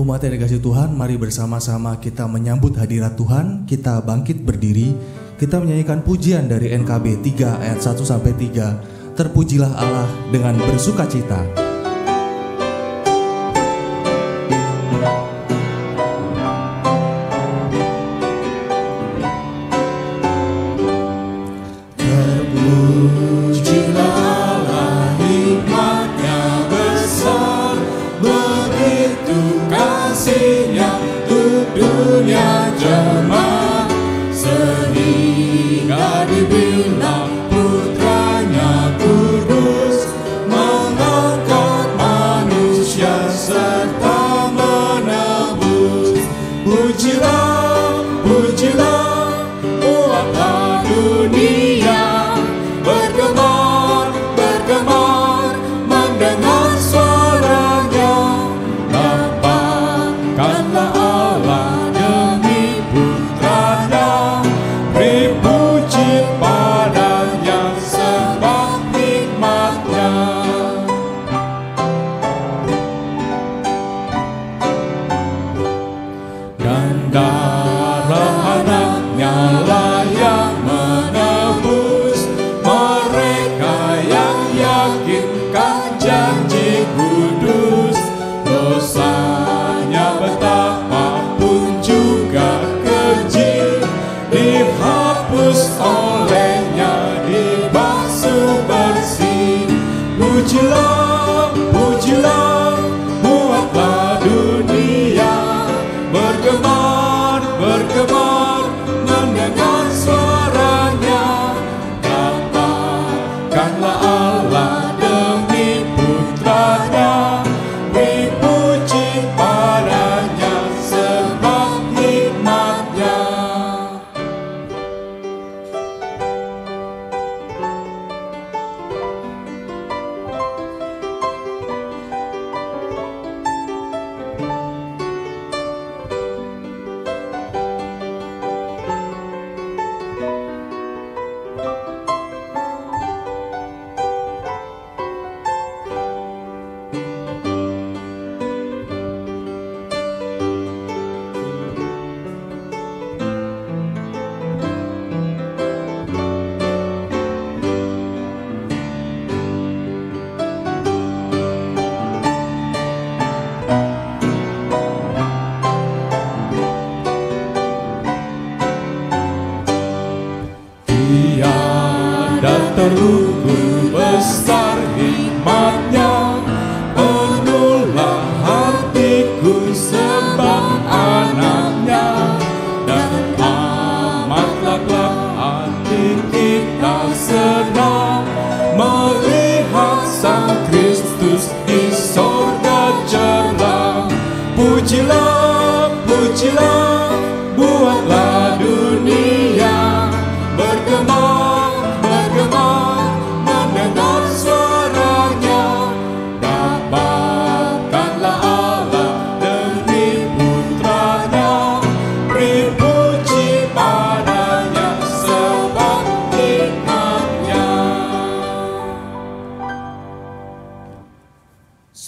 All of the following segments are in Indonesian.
Umat yang dikasihi Tuhan, mari bersama-sama kita menyambut hadirat Tuhan. Kita bangkit berdiri, kita menyanyikan pujian dari NKB 3 ayat 1 sampai 3. Terpujilah Allah dengan bersukacita.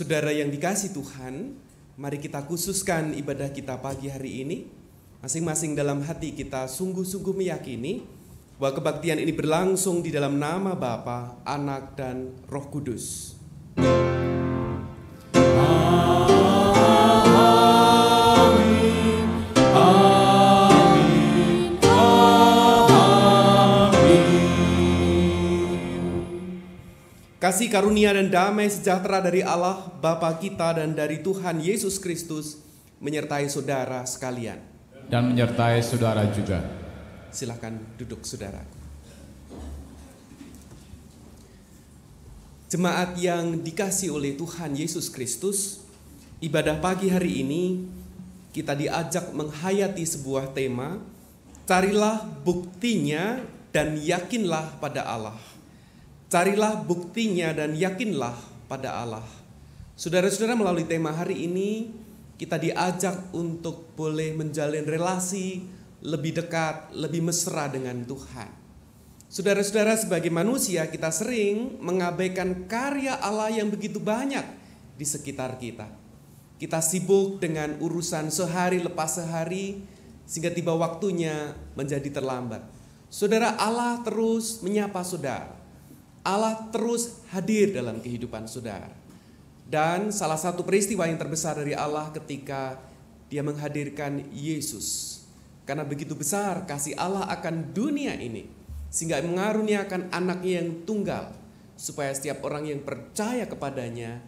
Saudara yang dikasihi Tuhan, mari kita khususkan ibadah kita pagi hari ini. Masing-masing dalam hati kita sungguh-sungguh meyakini bahwa kebaktian ini berlangsung di dalam nama Bapa, Anak, dan Roh Kudus. Kasih karunia dan damai sejahtera dari Allah Bapa kita dan dari Tuhan Yesus Kristus menyertai saudara sekalian. Dan menyertai saudara juga. Silakan duduk saudara. Jemaat yang dikasih oleh Tuhan Yesus Kristus, ibadah pagi hari ini kita diajak menghayati sebuah tema, carilah buktinya dan yakinlah pada Allah. Carilah buktinya dan yakinlah pada Allah. Saudara-saudara, melalui tema hari ini kita diajak untuk boleh menjalin relasi lebih dekat, lebih mesra dengan Tuhan. Saudara-saudara, sebagai manusia kita sering mengabaikan karya Allah yang begitu banyak di sekitar kita. Kita sibuk dengan urusan sehari lepas sehari, sehingga tiba waktunya menjadi terlambat. Saudara, Allah terus menyapa saudara. Allah terus hadir dalam kehidupan saudara. Dan salah satu peristiwa yang terbesar dari Allah ketika Dia menghadirkan Yesus. Karena begitu besar kasih Allah akan dunia ini, sehingga mengaruniakan anaknya yang tunggal, supaya setiap orang yang percaya kepadanya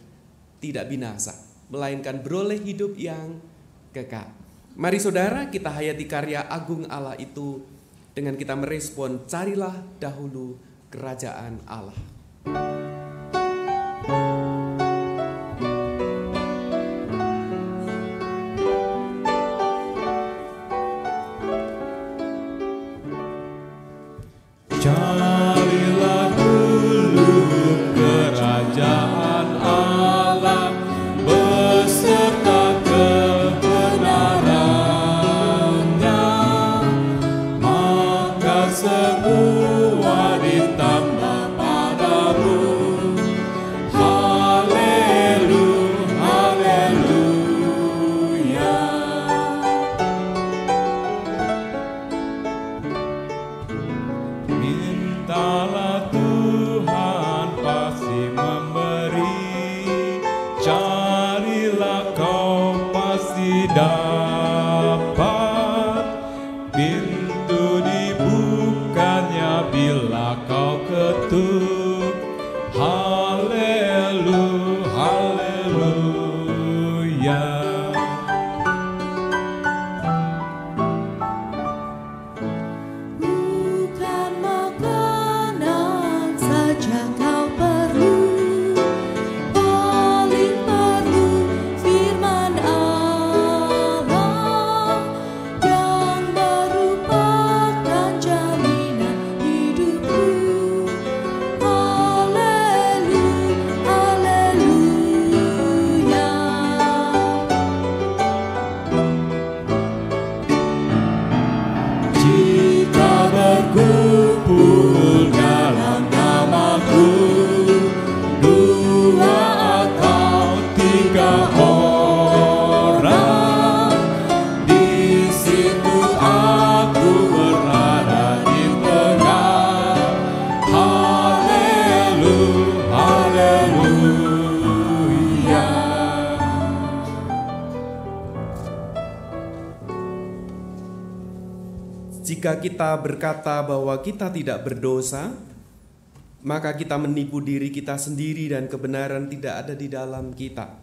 tidak binasa, melainkan beroleh hidup yang kekal. Mari saudara, kita hayati karya agung Allah itu dengan kita merespon, carilah dahulu kerajaan Allah. Carilah dulu kerajaan Allah beserta kebenarannya, maka semua ditambah padamu. Haleluya, haleluya. Mintalah Tuhan pasti memberi, carilah kau pasti dapat, pintu dibukanya bila kau ketuk. Haleluya, haleluya. Bukan makanan saja kau perlu, paling perlu firman Allah yang merupakan jaminan hidupku. Haleluya, haleluya. Jika berkumpul dalam namaku, 2 atau 3 orang, di situ aku berada di tengah. Haleluya, haleluya. Jika kita berkata bahwa kita tidak berdosa, maka kita menipu diri kita sendiri dan kebenaran tidak ada di dalam kita.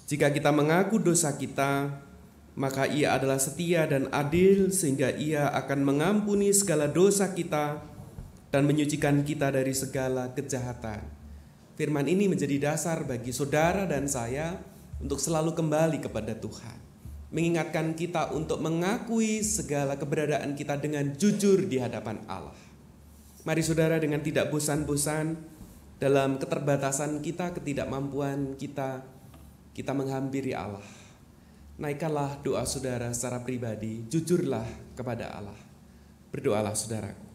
Jika kita mengaku dosa kita, maka Ia adalah setia dan adil sehingga Ia akan mengampuni segala dosa kita dan menyucikan kita dari segala kejahatan. Firman ini menjadi dasar bagi saudara dan saya untuk selalu kembali kepada Tuhan, mengingatkan kita untuk mengakui segala keberadaan kita dengan jujur di hadapan Allah. Mari saudara, dengan tidak bosan-bosan dalam keterbatasan kita, ketidakmampuan kita, kita menghampiri Allah. Naikkanlah doa saudara secara pribadi, jujurlah kepada Allah. Berdoalah saudara.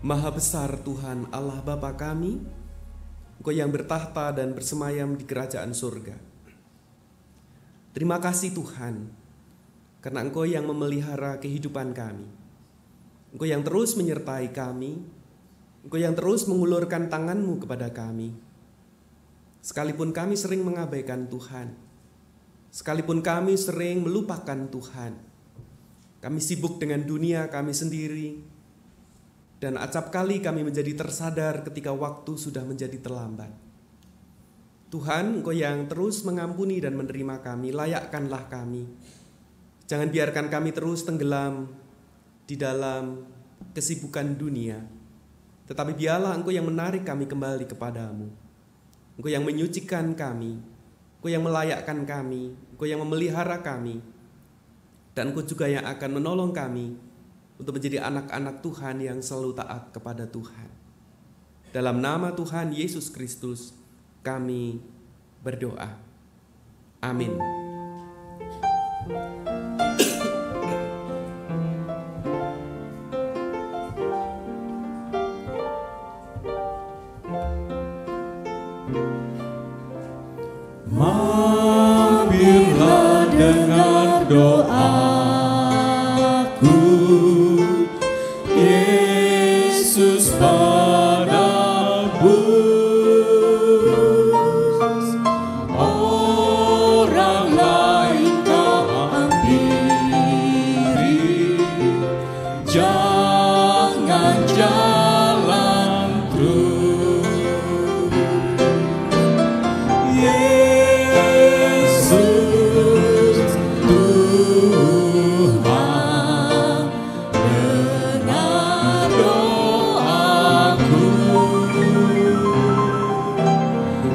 Maha besar Tuhan Allah Bapa kami, Engkau yang bertahta dan bersemayam di kerajaan surga. Terima kasih Tuhan, karena Engkau yang memelihara kehidupan kami. Engkau yang terus menyertai kami, Engkau yang terus mengulurkan tangan-Mu kepada kami. Sekalipun kami sering mengabaikan Tuhan, sekalipun kami sering melupakan Tuhan, kami sibuk dengan dunia kami sendiri, dan acap kali kami menjadi tersadar ketika waktu sudah menjadi terlambat. Tuhan, Engkau yang terus mengampuni dan menerima kami, layakkanlah kami. Jangan biarkan kami terus tenggelam di dalam kesibukan dunia, tetapi biarlah Engkau yang menarik kami kembali kepadamu. Engkau yang menyucikan kami, Engkau yang melayakkan kami, Engkau yang memelihara kami. Dan Engkau juga yang akan menolong kami untuk menjadi anak-anak Tuhan yang selalu taat kepada Tuhan. Dalam nama Tuhan Yesus Kristus kami berdoa. Amin. Mampirlah dengar doaku, Yesus padamu. Orang lain kau hampiri, jangan jalan terus. Yesus Tuhan, dengar doaku.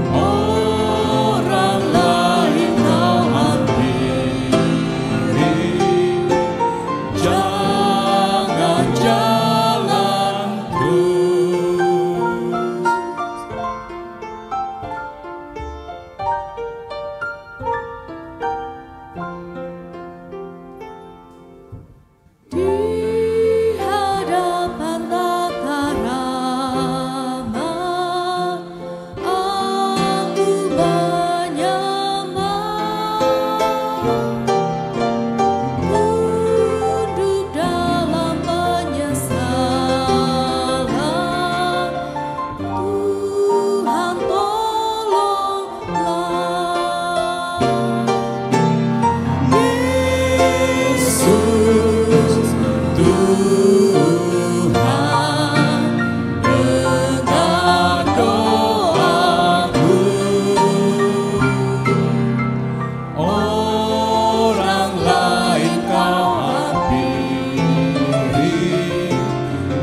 Orang lain kau hampiri, jangan jalan terus. Di hadapan tata krama aku menyembah, tunduk dalam penyesalan. Tuhan tolonglah. Yesus Tuhan, dengar doaku. Orang lain kau hampiri,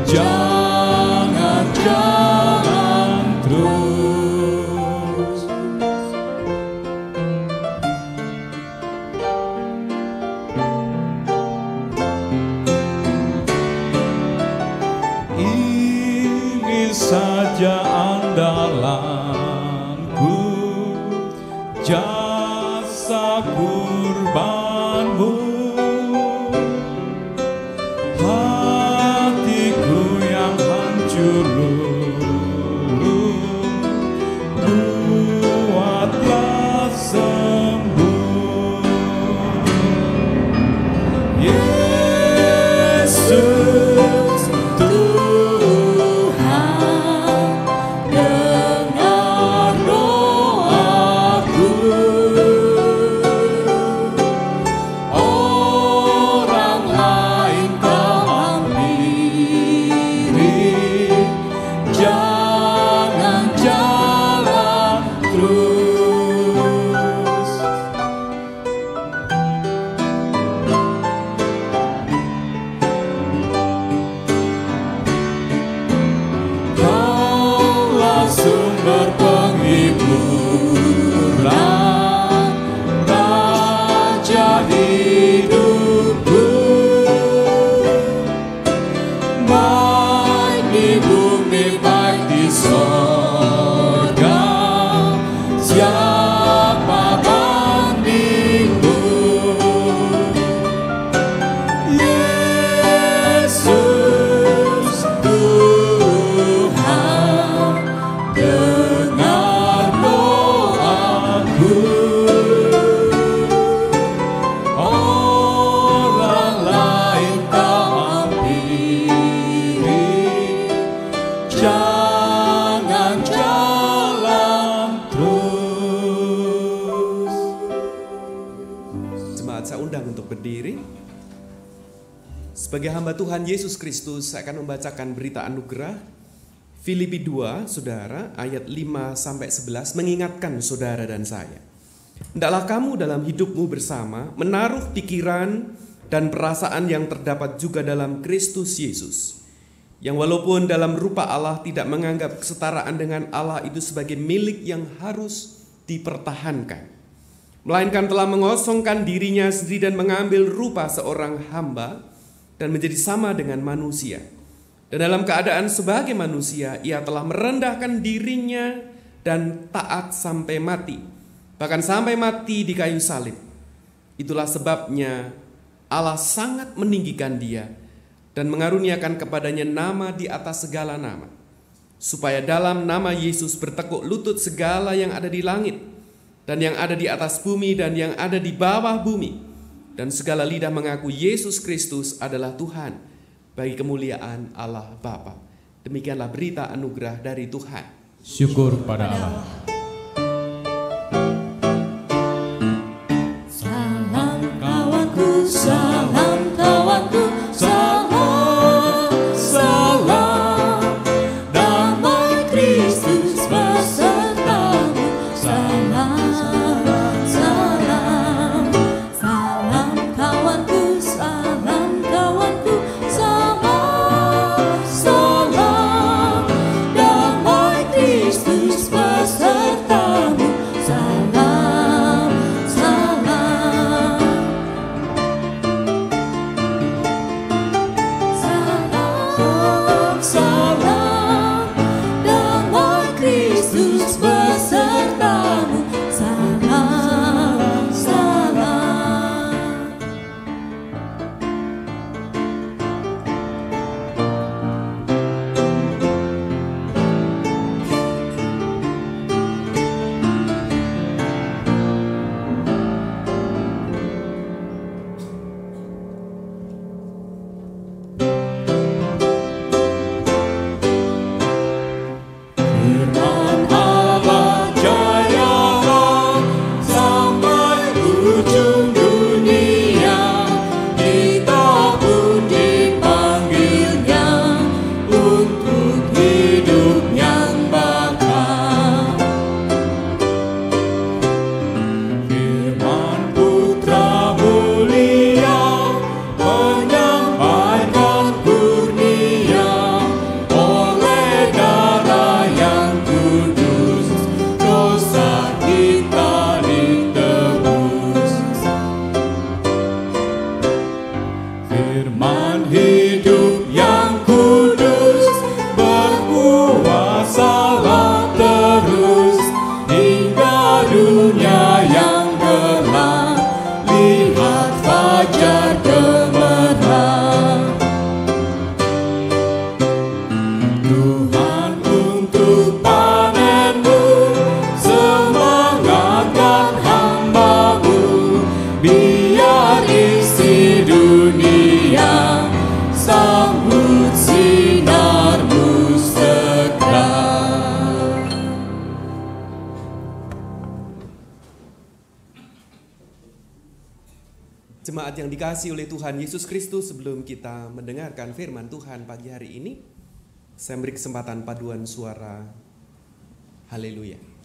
jangan jalan terus. Ini saja andalanku, jasa kurbanmu. Hatiku yang hancur luluh, buatlah sembuh. Yesus Tuhan, dengar doaku. Orang lain kau hampiri, jangan jalan terus. Kaulah sumber penghiburan, Raja hidupku. Baik di bumi, baik di sorga, siapa bandingmu? Yesus Tuhan, dengar doaku. Orang lain kau hampiri, jangan jalan terus. Jemaat saya undang untuk berdiri. Sebagai hamba Tuhan Yesus Kristus, saya akan membacakan berita anugerah Filipi 2, saudara, ayat 5-11 mengingatkan saudara dan saya. Hendaklah kamu dalam hidupmu bersama menaruh pikiran dan perasaan yang terdapat juga dalam Kristus Yesus, yang walaupun dalam rupa Allah tidak menganggap kesetaraan dengan Allah itu sebagai milik yang harus dipertahankan. melainkan telah mengosongkan dirinya sendiri dan mengambil rupa seorang hamba dan menjadi sama dengan manusia. Dan dalam keadaan sebagai manusia, ia telah merendahkan dirinya dan taat sampai mati, bahkan sampai mati di kayu salib. Itulah sebabnya Allah sangat meninggikan dia dan mengaruniakan kepadanya nama di atas segala nama, supaya dalam nama Yesus bertekuk lutut segala yang ada di langit dan yang ada di atas bumi dan yang ada di bawah bumi, dan segala lidah mengaku Yesus Kristus adalah Tuhan, bagi kemuliaan Allah Bapa. Demikianlah berita anugerah dari Tuhan. Syukur pada Allah. Salam kawanku, salam kawanku, salam, salam. Damai Kristus besertamu, salam, salam. Salam kawanku, salam kawanku, salam, salam. Damai Kristus besertamu, salam, salam. Salam, salam. Damai Kristus besertamu, salam, salam. Firman Allah jayalah sampai ujung dunia. Kita pun dipanggilnya untuk hidup yang bakal. Firman Putra mulia menyampaikan kurnia, oleh darah yang kudus dosa kita ditebus. Firman hidup yang kudus berkuasalah terus hingga dunia yang gelap lihat fajar gemerlap. Tuhan untuk panenmu, semangatkan hamba-Mu, biar isi dunia sambut sinar-Mu segera. Jemaat yang dikasihi oleh Tuhan Yesus Kristus, sebelum kita mendengarkan firman Tuhan pagi hari ini, saya beri kesempatan paduan suara haleluya.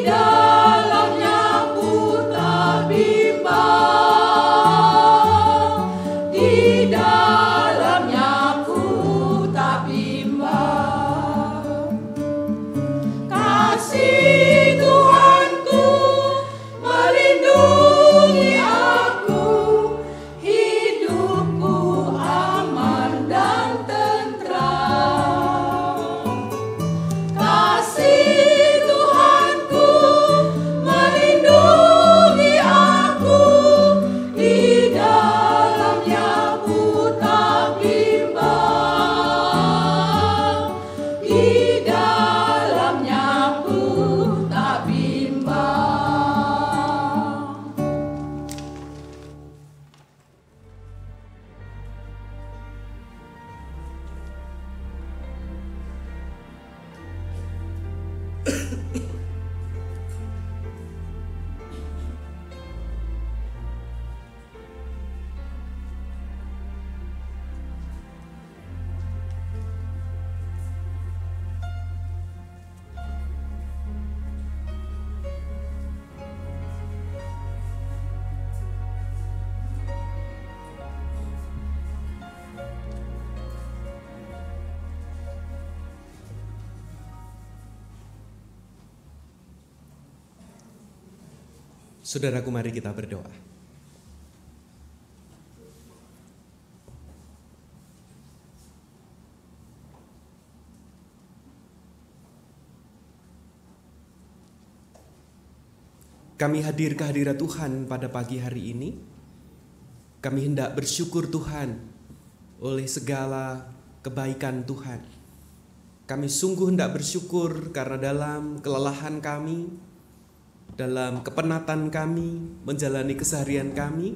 dalamnya ku tak bimbang, di dalamnya ku tak bimbang. Kasih Tuhanku melindungi aku, hidupku aman dan tentram. Kasih Tuhanku melindungi aku, di dalamnya ku tak bimbang, di dalamnya ku tak bimbang. Saudaraku, mari kita berdoa. Kami hadir ke hadirat Tuhan pada pagi hari ini. Kami hendak bersyukur Tuhan oleh segala kebaikan Tuhan. Kami sungguh hendak bersyukur karena dalam kelelahan kami, dalam kepenatan kami, menjalani keseharian kami,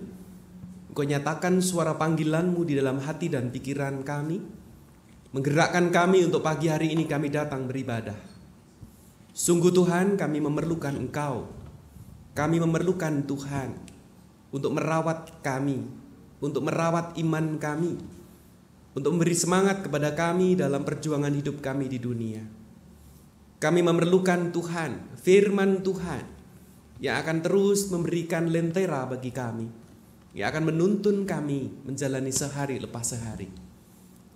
Engkau nyatakan suara panggilan-Mu di dalam hati dan pikiran kami, menggerakkan kami untuk pagi hari ini kami datang beribadah. Sungguh Tuhan, kami memerlukan Engkau. Kami memerlukan Tuhan untuk merawat kami, untuk merawat iman kami, untuk memberi semangat kepada kami dalam perjuangan hidup kami di dunia. Kami memerlukan Tuhan, firman Tuhan, yang akan terus memberikan lentera bagi kami, yang akan menuntun kami menjalani sehari lepas sehari.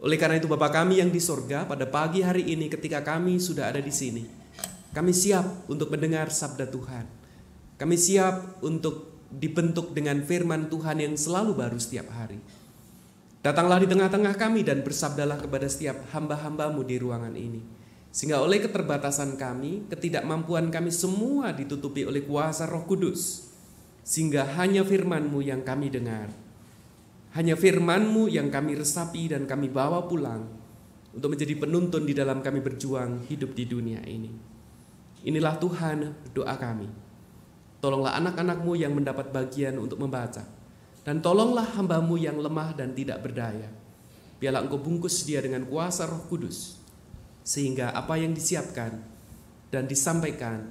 Oleh karena itu Bapa kami yang di sorga, pada pagi hari ini ketika kami sudah ada di sini, kami siap untuk mendengar sabda Tuhan. Kami siap untuk dibentuk dengan firman Tuhan yang selalu baru setiap hari. Datanglah di tengah-tengah kami dan bersabdalah kepada setiap hamba-hamba-Mu di ruangan ini. Sehingga oleh keterbatasan kami, ketidakmampuan kami semua ditutupi oleh kuasa Roh Kudus. Sehingga hanya firman-Mu yang kami dengar. Hanya firman-Mu yang kami resapi dan kami bawa pulang untuk menjadi penuntun di dalam kami berjuang hidup di dunia ini. Inilah Tuhan doa kami. Tolonglah anak-anak-Mu yang mendapat bagian untuk membaca. Dan tolonglah hamba-Mu yang lemah dan tidak berdaya. Biarlah Engkau bungkus dia dengan kuasa Roh Kudus. Sehingga apa yang disiapkan dan disampaikan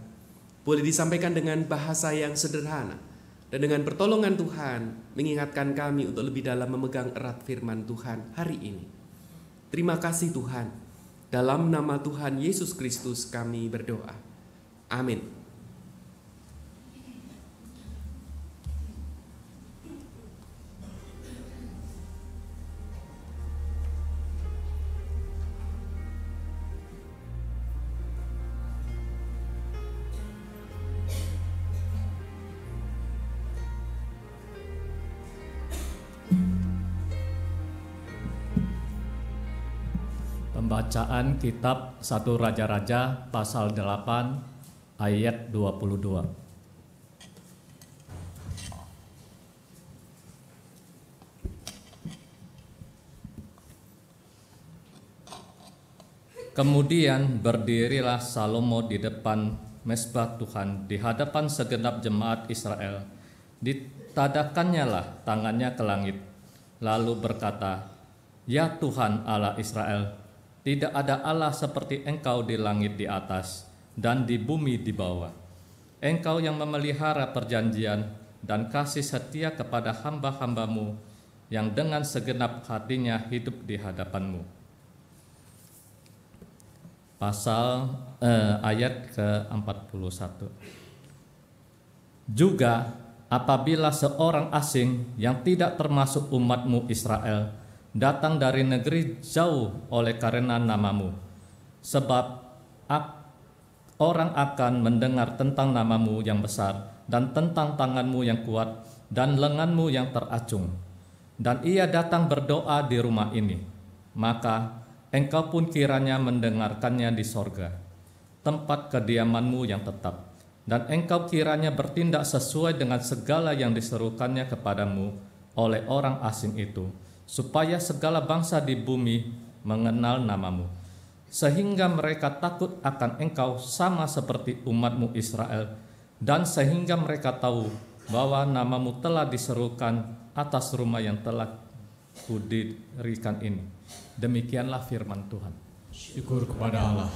boleh disampaikan dengan bahasa yang sederhana. Dan dengan pertolongan Tuhan mengingatkan kami untuk lebih dalam memegang erat firman Tuhan hari ini. Terima kasih Tuhan. Dalam nama Tuhan Yesus Kristus kami berdoa. Amin. Pembacaan kitab 1 Raja-Raja pasal 8 ayat 22. Kemudian berdirilah Salomo di depan mezbah Tuhan di hadapan segenap jemaat Israel. Ditadahkannya lah tangannya ke langit, lalu berkata, "Ya Tuhan Allah Israel, tidak ada Allah seperti Engkau di langit di atas dan di bumi di bawah. Engkau yang memelihara perjanjian dan kasih setia kepada hamba-hamba-Mu yang dengan segenap hatinya hidup di hadapan-Mu." ayat ke-41. Juga apabila seorang asing yang tidak termasuk umatmu Israel datang dari negeri jauh oleh karena namamu, sebab orang akan mendengar tentang namamu yang besar dan tentang tanganmu yang kuat dan lenganmu yang teracung, dan ia datang berdoa di rumah ini, maka engkau pun kiranya mendengarkannya di sorga, tempat kediamanmu yang tetap, dan engkau kiranya bertindak sesuai dengan segala yang diserukannya kepadamu oleh orang asing itu, supaya segala bangsa di bumi mengenal namamu, sehingga mereka takut akan engkau sama seperti umatmu Israel, dan sehingga mereka tahu bahwa namamu telah diserukan atas rumah yang telah kudirikan ini. Demikianlah firman Tuhan. Syukur kepada Allah.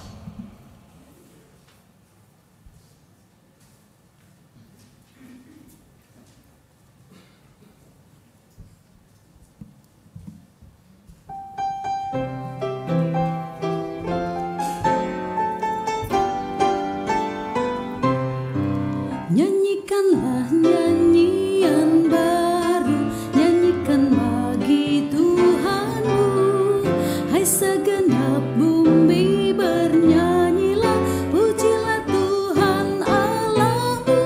Nyanyikanlah nyanyian baru, nyanyikan bagi Tuhanmu. Hai segenap bumi bernyanyilah, pujilah Tuhan Allahmu.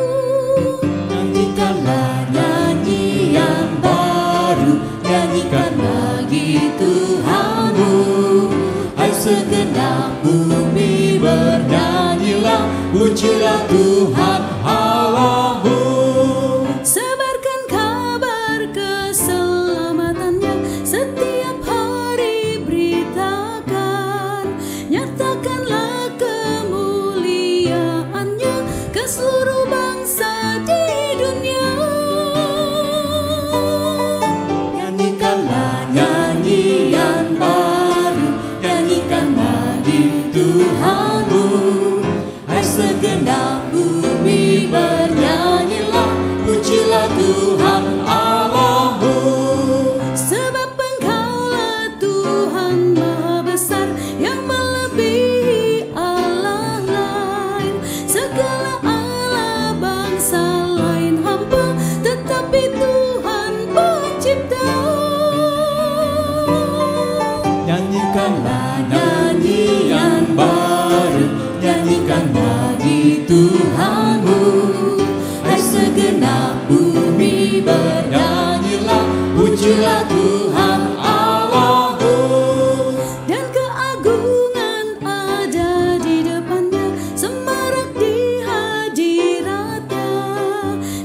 Nyanyikanlah nyanyian baru, nyanyikan bagi Tuhanmu. Hai segenap bumi bernyanyilah, pujilah Tuhan Allahmu. Sebarkan kabar keselamatannya, setiap hari beritakan. Nyatakanlah kemuliaannya ke seluruh bangsa di dunia. Nyanyikanlah nyanyian baru, nyanyikan bagi Tuhanmu. Hai segenap bumi bernyanyilah, pujilah Tuhan Allahmu. Sebab Engkaulah Tuhan Maha Besar, yang melebihi Allah lain. Segala Allah bangsa lain hamba, tetapi Tuhan pencipta. Nyanyikanlah nyanyian baru, nyanyikan bagi Tuhanmu. Hai segenap bumi bernyanyilah, pujilah Tuhan Allahmu. Dan keagungan ada di depannya, semarak di hadiratnya.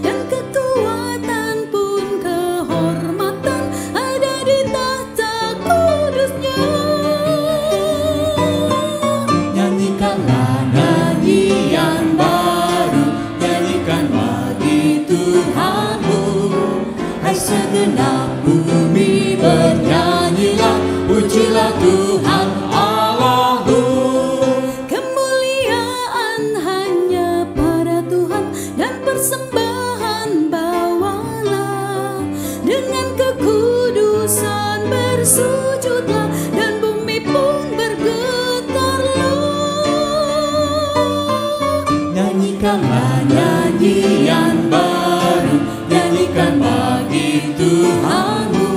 Dan kekuatan pun kehormatan ada di tahta kudusnya. Nyanyikanlah nyanyian baru, nyanyikan bagi Tuhanmu. Hai segenap bumi bernyanyilah, pujilah Tuhan Allahmu. Kemuliaan hanya pada Tuhan, dan persembahan bawalah. Dengan kekudusan bersujudlah, dan bumi pun bergetarlah. Nyanyikanlah nyanyian baru, nyanyikan bagi Tuhanmu.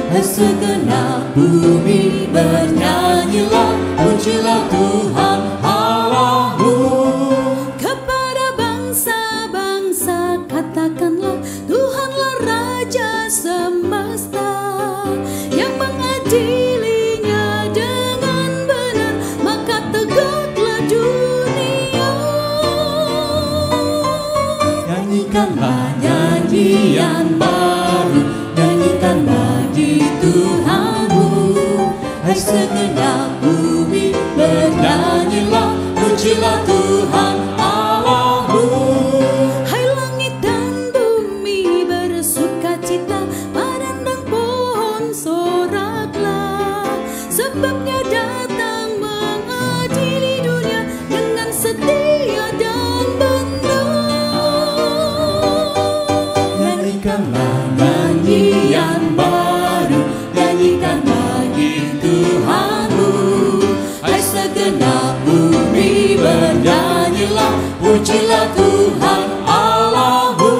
Hai segenap bumi bernyanyilah, pujilah Tuhan Allahmu. Kepada bangsa-bangsa katakanlah, Tuhanlah Raja semesta, yang mengadilinya dengan benar, maka tegaklah dunia. Nyanyikanlah nyanyian baru, nyanyikan bagi Tuhanmu. Hai segenap bumi bernyanyilah, pujilah Tuhan Allahmu. Hai langit dan bumi bersukacita, padandang pohon soraklah. Sebabnya datang mengadili dunia dengan setia dan benar. Nyanyikanlah Tuhan Allahmu.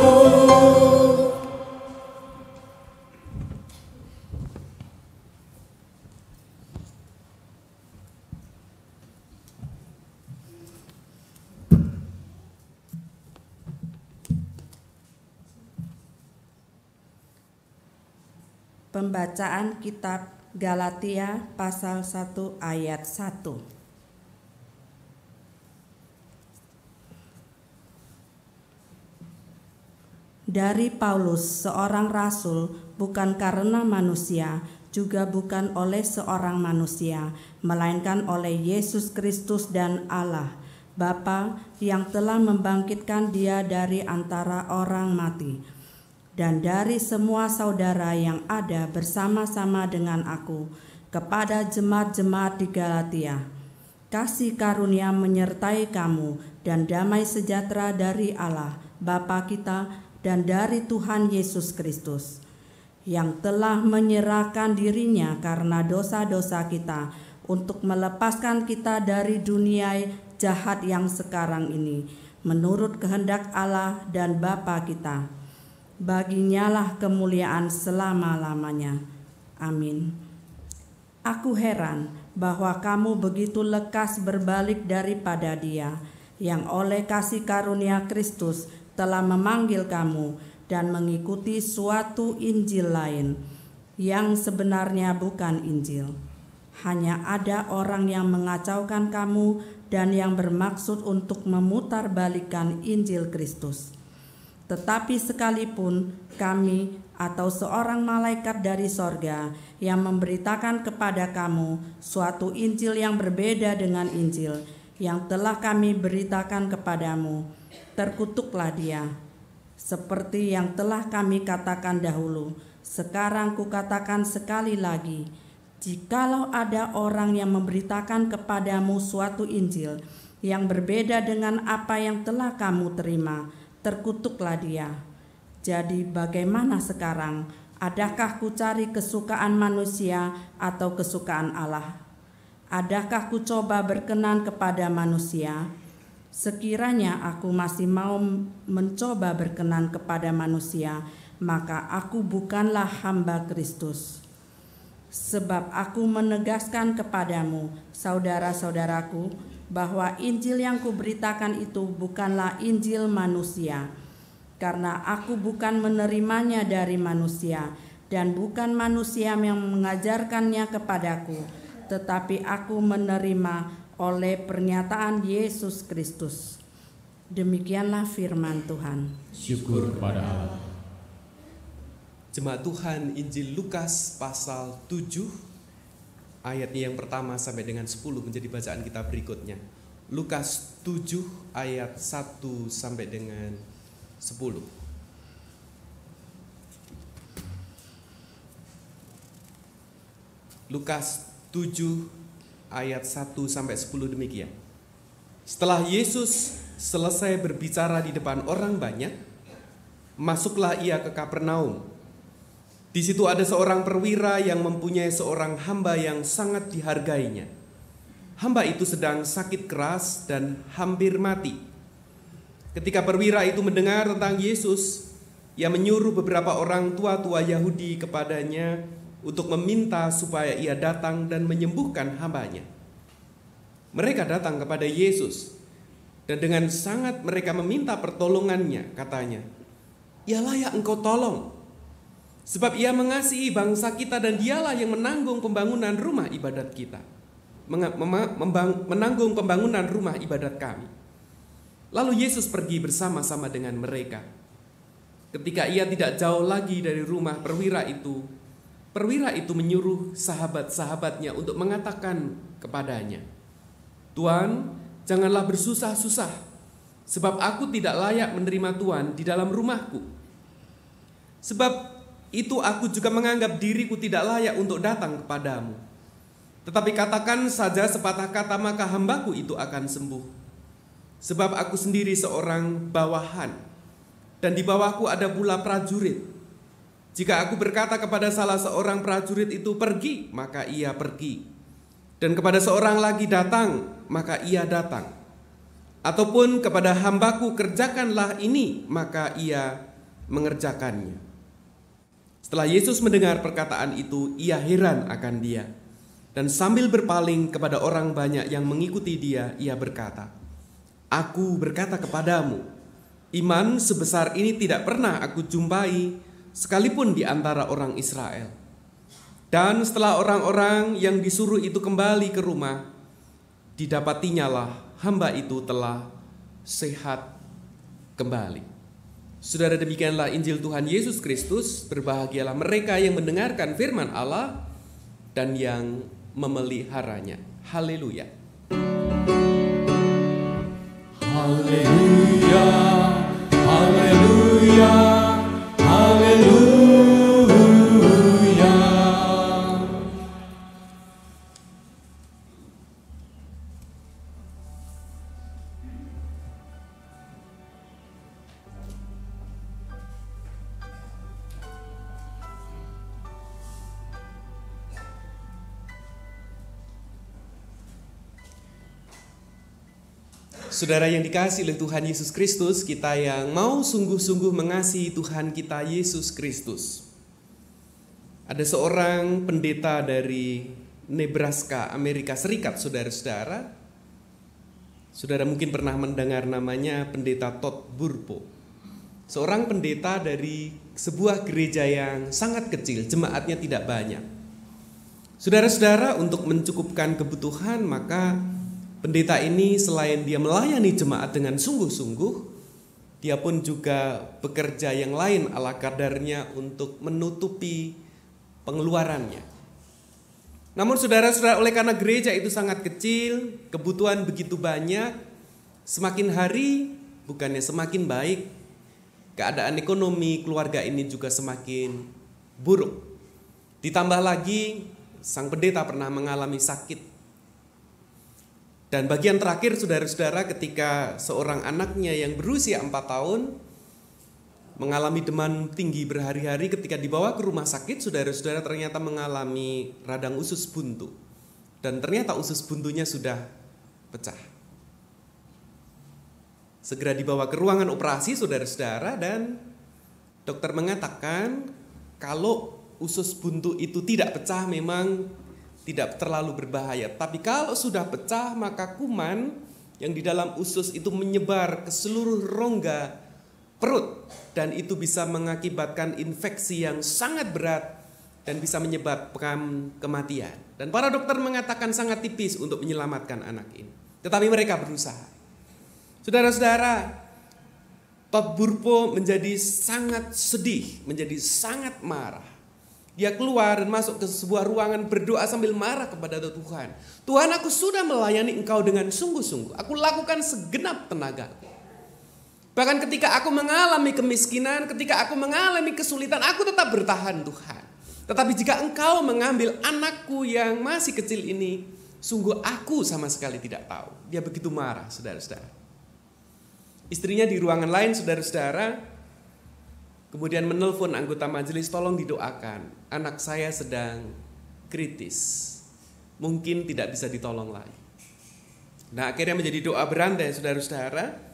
Pembacaan Kitab Galatia pasal 1 ayat 1. Dari Paulus, seorang rasul, bukan karena manusia, juga bukan oleh seorang manusia, melainkan oleh Yesus Kristus dan Allah, Bapa yang telah membangkitkan Dia dari antara orang mati, dan dari semua saudara yang ada bersama-sama dengan aku, kepada jemaat-jemaat di Galatia. Kasih karunia menyertai kamu dan damai sejahtera dari Allah, Bapa kita, dan dari Tuhan Yesus Kristus, yang telah menyerahkan dirinya karena dosa-dosa kita, untuk melepaskan kita dari dunia jahat yang sekarang ini, menurut kehendak Allah dan Bapa kita. Baginya lah kemuliaan selama-lamanya. Amin. Aku heran bahwa kamu begitu lekas berbalik daripada Dia, yang oleh kasih karunia Kristus telah memanggil kamu dan mengikuti suatu Injil lain, yang sebenarnya bukan Injil. Hanya ada orang yang mengacaukan kamu dan yang bermaksud untuk memutarbalikkan Injil Kristus. Tetapi sekalipun kami atau seorang malaikat dari sorga yang memberitakan kepada kamu suatu Injil yang berbeda dengan Injil yang telah kami beritakan kepadamu, terkutuklah dia. Seperti yang telah kami katakan dahulu, sekarang kukatakan sekali lagi, jikalau ada orang yang memberitakan kepadamu suatu Injil yang berbeda dengan apa yang telah kamu terima, terkutuklah dia. Jadi bagaimana sekarang? Adakah ku cari kesukaan manusia atau kesukaan Allah? Adakah ku coba berkenan kepada manusia? Sekiranya aku masih mau mencoba berkenan kepada manusia, maka aku bukanlah hamba Kristus. Sebab aku menegaskan kepadamu, saudara-saudaraku, bahwa Injil yang kuberitakan itu bukanlah Injil manusia, karena aku bukan menerimanya dari manusia, dan bukan manusia yang mengajarkannya kepadaku, tetapi aku menerima oleh pernyataan Yesus Kristus. Demikianlah firman Tuhan. Syukur kepada Allah. Jemaat Tuhan, Injil Lukas pasal 7 ayatnya yang pertama sampai dengan 10 menjadi bacaan kita berikutnya. Lukas 7 ayat 1 sampai dengan 10. Lukas 7 ayat 1 sampai 10 demikian. Setelah Yesus selesai berbicara di depan orang banyak, masuklah ia ke Kapernaum. Di situ ada seorang perwira yang mempunyai seorang hamba yang sangat dihargainya. Hamba itu sedang sakit keras dan hampir mati. Ketika perwira itu mendengar tentang Yesus, ia menyuruh beberapa orang tua-tua Yahudi kepadanya untuk meminta supaya ia datang dan menyembuhkan hambanya. Mereka datang kepada Yesus, dan dengan sangat mereka meminta pertolongannya, katanya, "Ia layak engkau tolong, sebab ia mengasihi bangsa kita dan dialah yang menanggung pembangunan rumah ibadat kita. Menanggung pembangunan rumah ibadat kami." Lalu Yesus pergi bersama-sama dengan mereka. Ketika ia tidak jauh lagi dari rumah perwira itu menyuruh sahabat-sahabatnya untuk mengatakan kepadanya, "Tuan, janganlah bersusah-susah, sebab aku tidak layak menerima Tuan di dalam rumahku. Sebab itu aku juga menganggap diriku tidak layak untuk datang kepadamu. Tetapi katakan saja sepatah kata, maka hambaku itu akan sembuh. Sebab aku sendiri seorang bawahan, dan di bawahku ada pula prajurit. Jika aku berkata kepada salah seorang prajurit itu pergi, maka ia pergi. Dan kepada seorang lagi datang, maka ia datang. Ataupun kepada hambaku kerjakanlah ini, maka ia mengerjakannya. Setelah Yesus mendengar perkataan itu, ia heran akan dia. Dan sambil berpaling kepada orang banyak yang mengikuti dia, ia berkata, "Aku berkata kepadamu, iman sebesar ini tidak pernah aku jumpai sekalipun di antara orang Israel." Dan setelah orang-orang yang disuruh itu kembali ke rumah, didapatinyalah hamba itu telah sehat kembali. Saudara, demikianlah Injil Tuhan Yesus Kristus. Berbahagialah mereka yang mendengarkan firman Allah dan yang memeliharanya. Haleluya. Haleluya, haleluya, haleluya. Saudara yang dikasihi oleh Tuhan Yesus Kristus, kita yang mau sungguh-sungguh mengasihi Tuhan kita Yesus Kristus. Ada seorang pendeta dari Nebraska, Amerika Serikat, saudara-saudara. Saudara mungkin pernah mendengar namanya Pendeta Todd Burpo. Seorang pendeta dari sebuah gereja yang sangat kecil, jemaatnya tidak banyak. Saudara-saudara, untuk mencukupkan kebutuhan, maka pendeta ini selain dia melayani jemaat dengan sungguh-sungguh, dia pun juga bekerja yang lain ala kadarnya untuk menutupi pengeluarannya. Namun saudara-saudara, oleh karena gereja itu sangat kecil, kebutuhan begitu banyak, semakin hari bukannya semakin baik, keadaan ekonomi keluarga ini juga semakin buruk. Ditambah lagi, sang pendeta pernah mengalami sakit. Dan bagian terakhir, saudara-saudara, ketika seorang anaknya yang berusia 4 tahun mengalami demam tinggi berhari-hari, ketika dibawa ke rumah sakit, saudara-saudara, ternyata mengalami radang usus buntu. Dan ternyata usus buntunya sudah pecah. Segera dibawa ke ruangan operasi, saudara-saudara, dan dokter mengatakan kalau usus buntu itu tidak pecah memang tidak terlalu berbahaya. Tapi kalau sudah pecah, maka kuman yang di dalam usus itu menyebar ke seluruh rongga perut. Dan itu bisa mengakibatkan infeksi yang sangat berat dan bisa menyebabkan kematian. Dan para dokter mengatakan sangat tipis untuk menyelamatkan anak ini. Tetapi mereka berusaha. Saudara-saudara, Todd Burpo menjadi sangat sedih, menjadi sangat marah. Dia keluar dan masuk ke sebuah ruangan berdoa sambil marah kepada Tuhan. Tuhan, aku sudah melayani Engkau dengan sungguh-sungguh. Aku lakukan segenap tenagaku. Bahkan ketika aku mengalami kemiskinan, ketika aku mengalami kesulitan, aku tetap bertahan Tuhan. Tetapi jika Engkau mengambil anakku yang masih kecil ini, sungguh aku sama sekali tidak tahu. Dia begitu marah, saudara-saudara. Istrinya di ruangan lain, saudara-saudara, kemudian menelpon anggota majelis, tolong didoakan. Anak saya sedang kritis. Mungkin tidak bisa ditolong lagi. Nah, akhirnya menjadi doa berantai, saudara-saudara.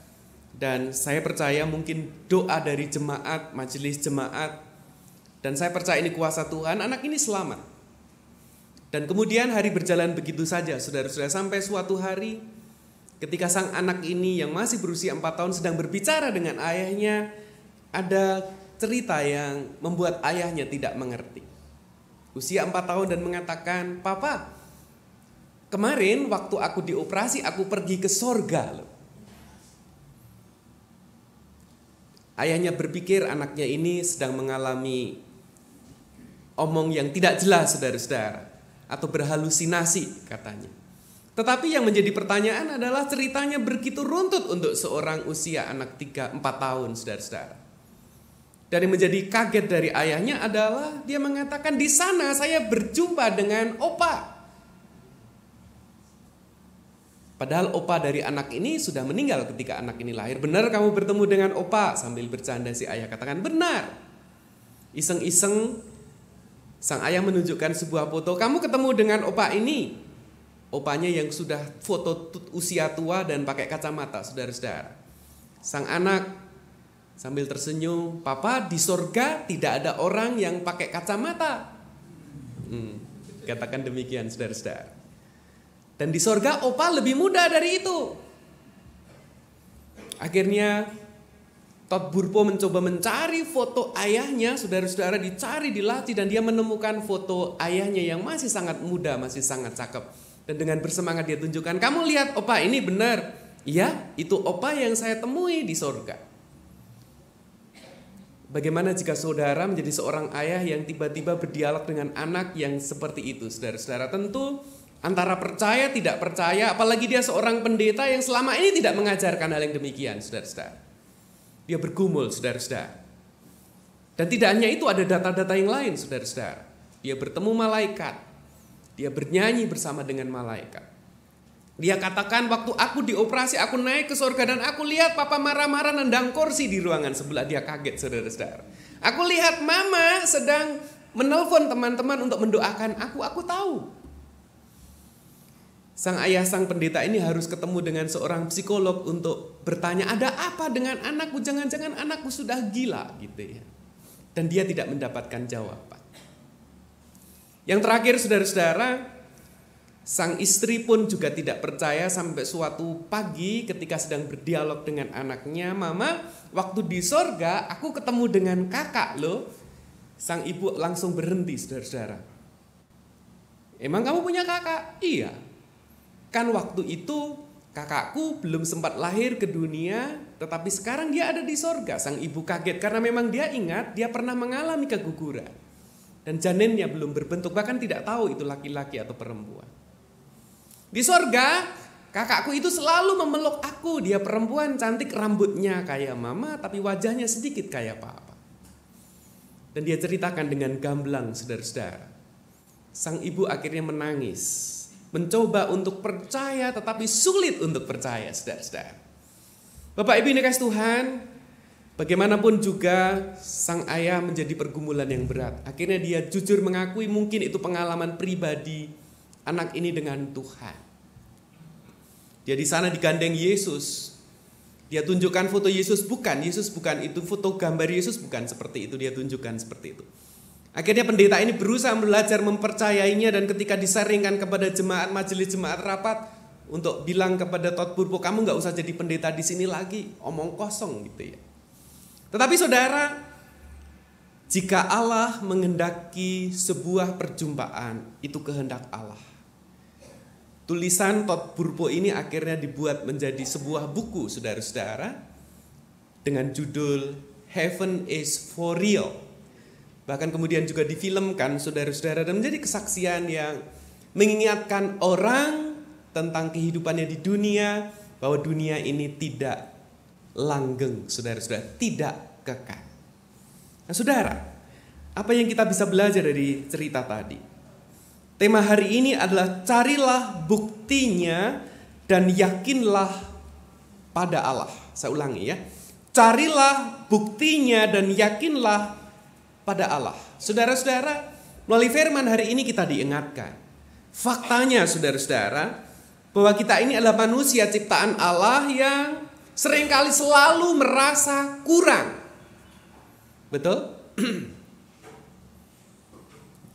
Dan saya percaya mungkin doa dari jemaat, majelis jemaat. Dan saya percaya ini kuasa Tuhan, anak ini selamat. Dan kemudian hari berjalan begitu saja, saudara-saudara. Sampai suatu hari ketika sang anak ini yang masih berusia 4 tahun sedang berbicara dengan ayahnya, ada cerita yang membuat ayahnya tidak mengerti. Usia 4 tahun dan mengatakan, "Papa, kemarin waktu aku dioperasi aku pergi ke sorga loh." Ayahnya berpikir anaknya ini sedang mengalami omong yang tidak jelas, saudara-saudara, atau berhalusinasi katanya. Tetapi yang menjadi pertanyaan adalah ceritanya begitu runtut untuk seorang usia anak 3-4 tahun, saudara-saudara. Dan yang menjadi kaget dari ayahnya adalah dia mengatakan, "Di sana saya berjumpa dengan opa." Padahal opa dari anak ini sudah meninggal ketika anak ini lahir. "Benar kamu bertemu dengan opa?" Sambil bercanda si ayah katakan, "Benar." Iseng-iseng sang ayah menunjukkan sebuah foto, "Kamu ketemu dengan opa ini?" opanya yang sudah foto usia tua dan pakai kacamata, saudara-saudara. Sang anak sambil tersenyum, "Papa, di sorga tidak ada orang yang pakai kacamata." Katakan demikian, saudara-saudara. Dan di sorga opa lebih muda dari itu. Akhirnya Todd Burpo mencoba mencari foto ayahnya, saudara-saudara, dicari di laci, dan dia menemukan foto ayahnya yang masih sangat muda, masih sangat cakep. Dan dengan bersemangat dia tunjukkan, "Kamu lihat opa, ini benar. Iya, itu opa yang saya temui di sorga." Bagaimana jika saudara menjadi seorang ayah yang tiba-tiba berdialog dengan anak yang seperti itu, saudara-saudara? Tentu antara percaya tidak percaya, apalagi dia seorang pendeta yang selama ini tidak mengajarkan hal yang demikian, saudara-saudara. Dia bergumul, saudara-saudara. Dan tidak hanya itu, ada data-data yang lain, saudara-saudara. Dia bertemu malaikat. Dia bernyanyi bersama dengan malaikat. Dia katakan, "Waktu aku dioperasi, aku naik ke surga dan aku lihat papa marah-marah nendang kursi di ruangan sebelah." Dia kaget, saudara-saudara. "Aku lihat mama sedang menelpon teman-teman untuk mendoakan aku tahu." Sang ayah, sang pendeta ini harus ketemu dengan seorang psikolog untuk bertanya, "Ada apa dengan anakku? Jangan-jangan anakku sudah gila," gitu ya. Dan dia tidak mendapatkan jawaban. Yang terakhir, saudara-saudara, sang istri pun juga tidak percaya sampai suatu pagi ketika sedang berdialog dengan anaknya, "Mama, waktu di sorga aku ketemu dengan kakak loh." Sang ibu langsung berhenti, saudara-saudara. "Emang kamu punya kakak?" "Iya. Kan waktu itu kakakku belum sempat lahir ke dunia, tetapi sekarang dia ada di sorga." Sang ibu kaget karena memang dia ingat dia pernah mengalami keguguran. Dan janinnya belum berbentuk, bahkan tidak tahu itu laki-laki atau perempuan. Di sorga, kakakku itu selalu memeluk aku. Dia perempuan cantik, rambutnya kayak mama, tapi wajahnya sedikit kayak papa. Dan dia ceritakan dengan gamblang, saudara-saudara. Sang ibu akhirnya menangis. Mencoba untuk percaya tetapi sulit untuk percaya, saudara-saudara. Bapak Ibu yang dikasihi Tuhan, bagaimanapun juga sang ayah menjadi pergumulan yang berat. Akhirnya dia jujur mengakui mungkin itu pengalaman pribadi anak ini dengan Tuhan. Dia di sana digandeng Yesus. Dia tunjukkan foto Yesus bukan itu, foto gambar Yesus bukan seperti itu, dia tunjukkan seperti itu. Akhirnya pendeta ini berusaha belajar mempercayainya, dan ketika disaringkan kepada jemaat, majelis jemaat rapat untuk bilang kepada Todd Burpo, "Kamu nggak usah jadi pendeta di sini lagi, omong kosong," gitu ya. Tetapi saudara, jika Allah menghendaki sebuah perjumpaan, itu kehendak Allah. Tulisan Todd Burpo ini akhirnya dibuat menjadi sebuah buku, saudara-saudara, dengan judul Heaven is for Real. Bahkan kemudian juga difilmkan, saudara-saudara, dan menjadi kesaksian yang mengingatkan orang tentang kehidupannya di dunia, bahwa dunia ini tidak langgeng, saudara-saudara, tidak kekal. Nah, saudara, apa yang kita bisa belajar dari cerita tadi? Tema hari ini adalah carilah buktinya dan yakinlah pada Allah. Saya ulangi ya. Carilah buktinya dan yakinlah pada Allah. Saudara-saudara, melalui firman hari ini kita diingatkan. Faktanya, saudara-saudara, bahwa kita ini adalah manusia ciptaan Allah yang seringkali selalu merasa kurang. Betul?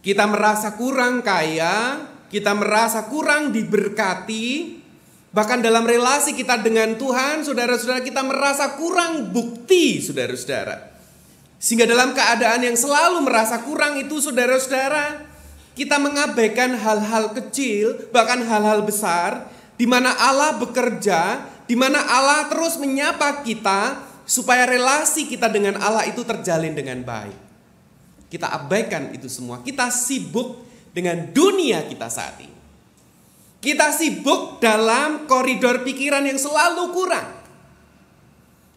Kita merasa kurang kaya, kita merasa kurang diberkati. Bahkan dalam relasi kita dengan Tuhan, saudara-saudara, kita merasa kurang bukti, saudara-saudara. Sehingga dalam keadaan yang selalu merasa kurang itu, saudara-saudara, kita mengabaikan hal-hal kecil, bahkan hal-hal besar, di mana Allah bekerja, di mana Allah terus menyapa kita, supaya relasi kita dengan Allah itu terjalin dengan baik. Kita abaikan itu semua. Kita sibuk dengan dunia kita saat ini. Kita sibuk dalam koridor pikiran yang selalu kurang.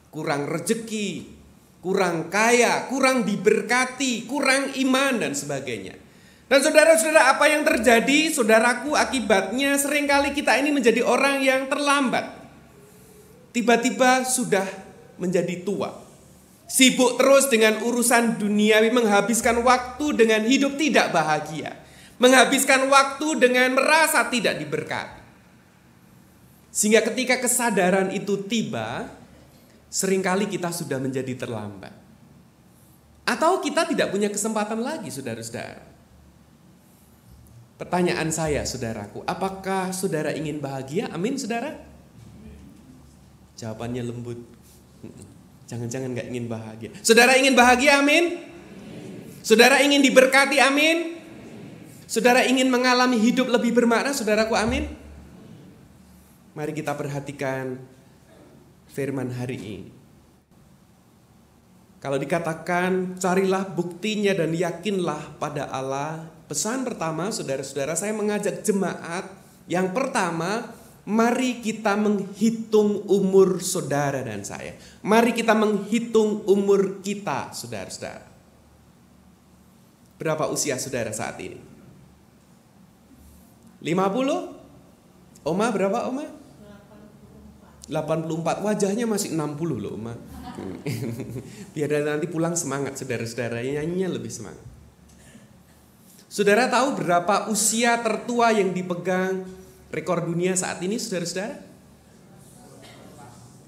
Kurang rezeki, kurang kaya, kurang diberkati, kurang iman, dan sebagainya. Dan saudara-saudara, apa yang terjadi, saudaraku, akibatnya seringkali kita ini menjadi orang yang terlambat. Tiba-tiba sudah menjadi tua. Sibuk terus dengan urusan duniawi, menghabiskan waktu dengan hidup tidak bahagia. Menghabiskan waktu dengan merasa tidak diberkati. Sehingga ketika kesadaran itu tiba, seringkali kita sudah menjadi terlambat. Atau kita tidak punya kesempatan lagi, saudara-saudara. Pertanyaan saya, saudaraku, apakah saudara ingin bahagia? Amin, saudara? Jawabannya lembut. Jangan-jangan gak ingin bahagia. Saudara ingin bahagia, amin? Saudara ingin diberkati, amin? Saudara ingin mengalami hidup lebih bermakna, saudaraku, amin? Mari kita perhatikan firman hari ini. Kalau dikatakan carilah buktinya dan yakinlah pada Allah. Pesan pertama, saudara-saudara, saya mengajak jemaat. Yang pertama, mari kita menghitung umur saudara dan saya. Mari kita menghitung umur kita, saudara-saudara. Berapa usia saudara saat ini? 50? Oma berapa, Oma? 84. Wajahnya masih 60 loh, Oma. Biar nanti pulang semangat, saudara-saudara. Nyanyinya lebih semangat. Saudara tahu berapa usia tertua yang dipegang rekor dunia saat ini, saudara-saudara?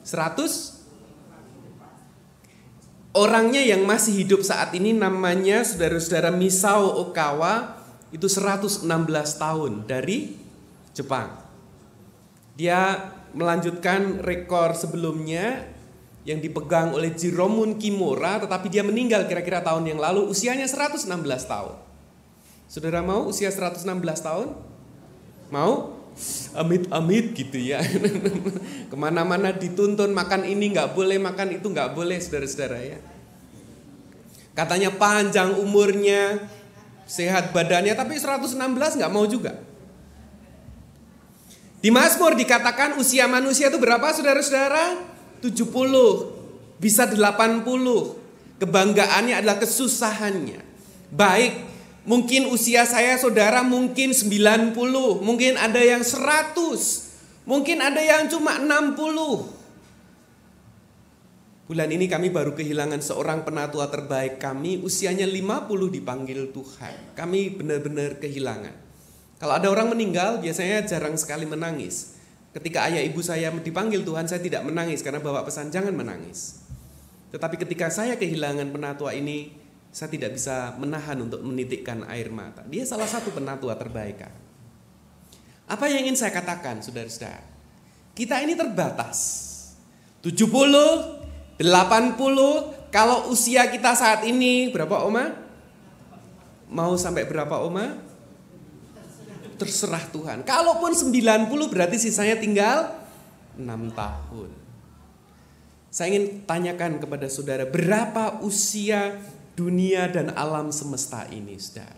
100? Orangnya yang masih hidup saat ini namanya, saudara-saudara, Misao Okawa. Itu 116 tahun dari Jepang. Dia melanjutkan rekor sebelumnya yang dipegang oleh Jiro Kimura, tetapi dia meninggal kira-kira tahun yang lalu, usianya 116 tahun. Saudara mau usia 116 tahun? Mau? Amit-amit gitu ya. Kemana-mana dituntun, makan ini gak boleh, makan itu gak boleh, saudara-saudara ya. Katanya panjang umurnya, sehat badannya, tapi 116 gak mau juga. Di Mazmur dikatakan usia manusia itu berapa, saudara-saudara? 70, bisa 80. Kebanggaannya adalah kesusahannya. Baik, mungkin usia saya, saudara, mungkin 90, mungkin ada yang 100, mungkin ada yang cuma 60. Bulan ini kami baru kehilangan seorang penatua terbaik kami, usianya 50 dipanggil Tuhan. Kami benar-benar kehilangan. Kalau ada orang meninggal, biasanya jarang sekali menangis. Ketika ayah ibu saya dipanggil Tuhan, saya tidak menangis karena bawa pesan jangan menangis. Tetapi ketika saya kehilangan penatua ini, saya tidak bisa menahan untuk menitikkan air mata. Dia salah satu penatua terbaik. Apa yang ingin saya katakan, saudara-saudara? Kita ini terbatas. 70, 80, kalau usia kita saat ini berapa, Oma? Mau sampai berapa, Oma? Terserah Tuhan. Kalaupun 90 berarti sisanya tinggal 6 tahun. Saya ingin tanyakan kepada saudara, berapa usia dunia dan alam semesta ini, saudara?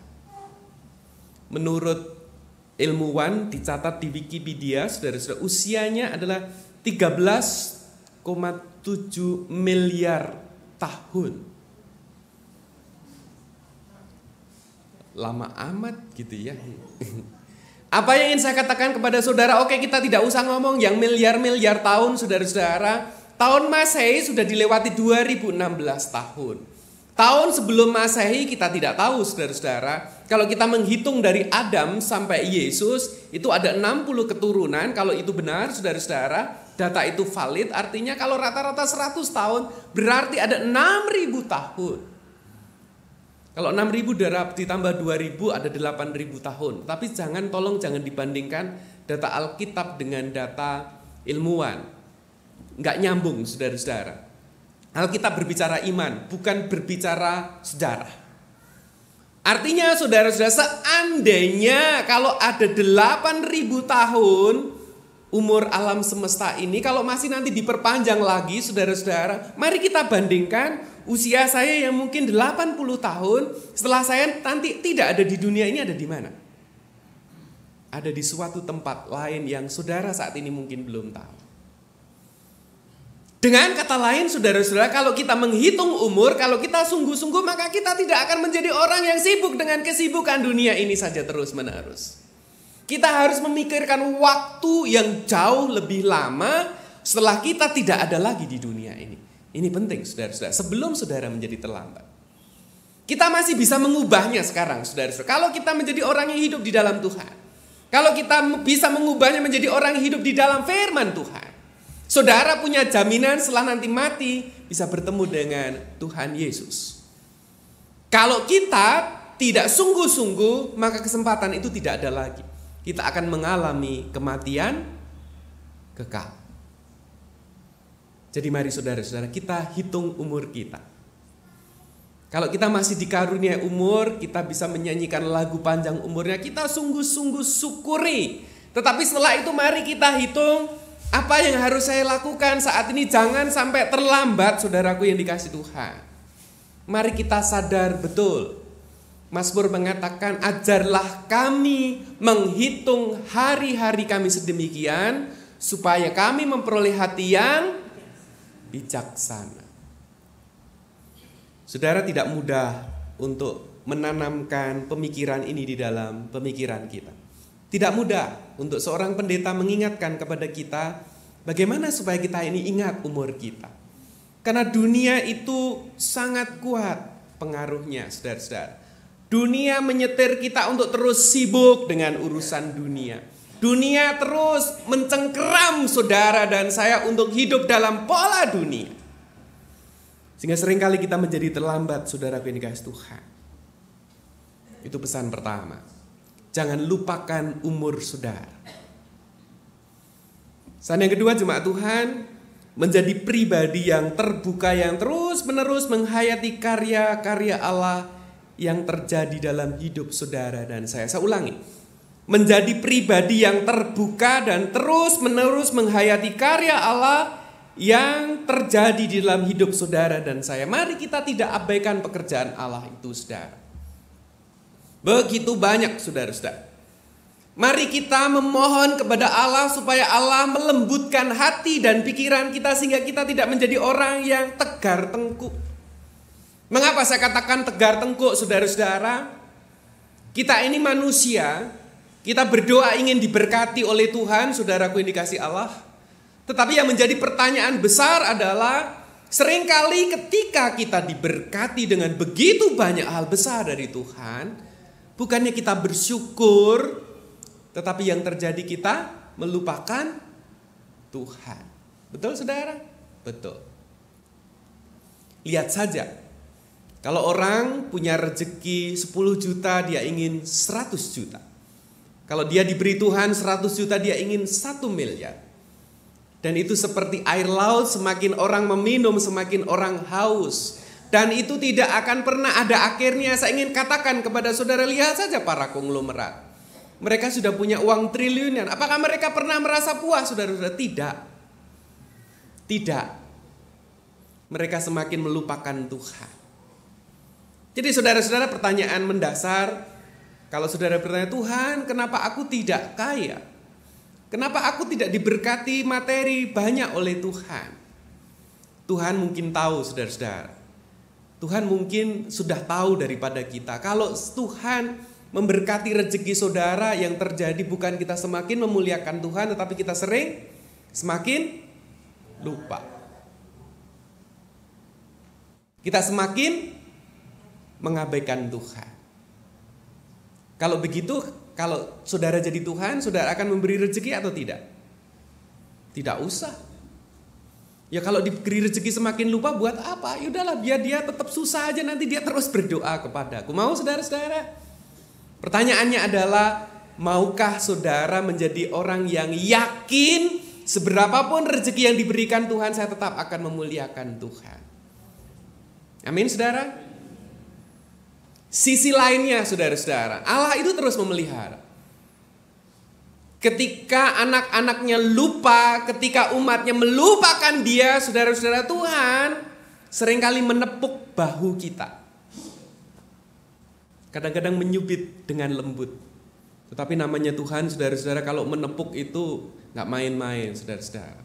Menurut ilmuwan dicatat di Wikipedia, saudara-saudara, usianya adalah 13,7 miliar tahun. Lama amat gitu ya. Apa yang ingin saya katakan kepada saudara? Oke, kita tidak usah ngomong yang miliar-miliar tahun, saudara-saudara. Tahun Masehi sudah dilewati 2016 tahun. Tahun sebelum Masehi kita tidak tahu, saudara-saudara. Kalau kita menghitung dari Adam sampai Yesus, itu ada 60 keturunan. Kalau itu benar, saudara-saudara, data itu valid. Artinya kalau rata-rata 100 tahun, berarti ada 6.000 tahun. Kalau 6.000 ditambah 2.000 ada 8.000 tahun. Tapi tolong jangan dibandingkan data Alkitab dengan data ilmuwan. Nggak nyambung, saudara-saudara. Alkitab berbicara iman, bukan berbicara sejarah. Artinya, saudara-saudara, seandainya kalau ada 8.000 tahun umur alam semesta ini, kalau masih nanti diperpanjang lagi, saudara-saudara, mari kita bandingkan usia saya yang mungkin 80 tahun, setelah saya nanti tidak ada di dunia ini, ada di mana? Ada di suatu tempat lain yang saudara saat ini mungkin belum tahu. Dengan kata lain, saudara-saudara, kalau kita menghitung umur, kalau kita sungguh-sungguh, maka kita tidak akan menjadi orang yang sibuk dengan kesibukan dunia ini saja terus-menerus. Kita harus memikirkan waktu yang jauh lebih lama setelah kita tidak ada lagi di dunia ini. Ini penting, saudara-saudara, sebelum saudara menjadi terlambat. Kita masih bisa mengubahnya sekarang, saudara-saudara. Kalau kita menjadi orang yang hidup di dalam Tuhan. Kalau kita bisa mengubahnya menjadi orang yang hidup di dalam firman Tuhan. Saudara punya jaminan setelah nanti mati bisa bertemu dengan Tuhan Yesus. Kalau kita tidak sungguh-sungguh, maka kesempatan itu tidak ada lagi. Kita akan mengalami kematian kekal. Jadi mari saudara-saudara, kita hitung umur kita. Kalau kita masih dikaruniai umur, kita bisa menyanyikan lagu panjang umurnya, kita sungguh-sungguh syukuri. Tetapi setelah itu mari kita hitung apa yang harus saya lakukan saat ini. Jangan sampai terlambat, saudaraku yang dikasih Tuhan. Mari kita sadar betul. Mazmur mengatakan, ajarlah kami menghitung hari-hari kami sedemikian, supaya kami memperoleh hati yang bijaksana. Saudara, tidak mudah untuk menanamkan pemikiran ini di dalam pemikiran kita. Tidak mudah untuk seorang pendeta mengingatkan kepada kita bagaimana supaya kita ini ingat umur kita. Karena dunia itu sangat kuat pengaruhnya, saudara-saudara. Dunia menyetir kita untuk terus sibuk dengan urusan dunia. Dunia terus mencengkeram saudara dan saya untuk hidup dalam pola dunia. Sehingga seringkali kita menjadi terlambat, saudaraku yang dikasihi Tuhan. Itu pesan pertama. Jangan lupakan umur saudara. Pesan yang kedua, jemaat Tuhan, menjadi pribadi yang terbuka, yang terus-menerus menghayati karya-karya Allah yang terjadi dalam hidup saudara dan saya. Saya ulangi. Menjadi pribadi yang terbuka dan terus-menerus menghayati karya Allah yang terjadi di dalam hidup saudara dan saya. Mari kita tidak abaikan pekerjaan Allah itu, saudara. Begitu banyak, saudara-saudara. Mari kita memohon kepada Allah supaya Allah melembutkan hati dan pikiran kita sehingga kita tidak menjadi orang yang tegar tengkuk. Mengapa saya katakan tegar tengkuk, saudara-saudara? Kita ini manusia, kita berdoa ingin diberkati oleh Tuhan, saudaraku yang dikasihi Allah. Tetapi yang menjadi pertanyaan besar adalah seringkali ketika kita diberkati dengan begitu banyak hal besar dari Tuhan, bukannya kita bersyukur, tetapi yang terjadi kita melupakan Tuhan. Betul, saudara? Betul. Lihat saja, kalau orang punya rezeki 10 juta, dia ingin 100 juta. Kalau dia diberi Tuhan 100 juta, dia ingin 1 miliar. Dan itu seperti air laut, semakin orang meminum, semakin orang haus. Dan itu tidak akan pernah ada akhirnya. Saya ingin katakan kepada saudara, lihat saja para konglomerat. Mereka sudah punya uang triliunan. Apakah mereka pernah merasa puas, saudara-saudara? Tidak. Tidak. Mereka semakin melupakan Tuhan. Jadi saudara-saudara, pertanyaan mendasar, kalau saudara bertanya, Tuhan, kenapa aku tidak kaya? Kenapa aku tidak diberkati materi banyak oleh Tuhan? Tuhan mungkin tahu, saudara-saudara. Tuhan mungkin sudah tahu daripada kita. Kalau Tuhan memberkati rezeki saudara, yang terjadi bukan kita semakin memuliakan Tuhan, tetapi kita semakin lupa. Kita semakin mengabaikan Tuhan. Kalau begitu, kalau saudara jadi Tuhan, saudara akan memberi rezeki atau tidak? Tidak usah. Ya kalau diberi rezeki semakin lupa, buat apa? Yaudahlah, biar dia tetap susah aja, nanti dia terus berdoa kepadaku. Mau, saudara-saudara? Pertanyaannya adalah, maukah saudara menjadi orang yang yakin seberapapun rezeki yang diberikan Tuhan, saya tetap akan memuliakan Tuhan? Amin, saudara? Sisi lainnya, saudara-saudara, Allah itu terus memelihara. Ketika anak-anaknya lupa, ketika umatnya melupakan dia, saudara-saudara, Tuhan seringkali menepuk bahu kita. Kadang-kadang menyubit dengan lembut. Tetapi namanya Tuhan, saudara-saudara, kalau menepuk itu gak main-main, saudara-saudara.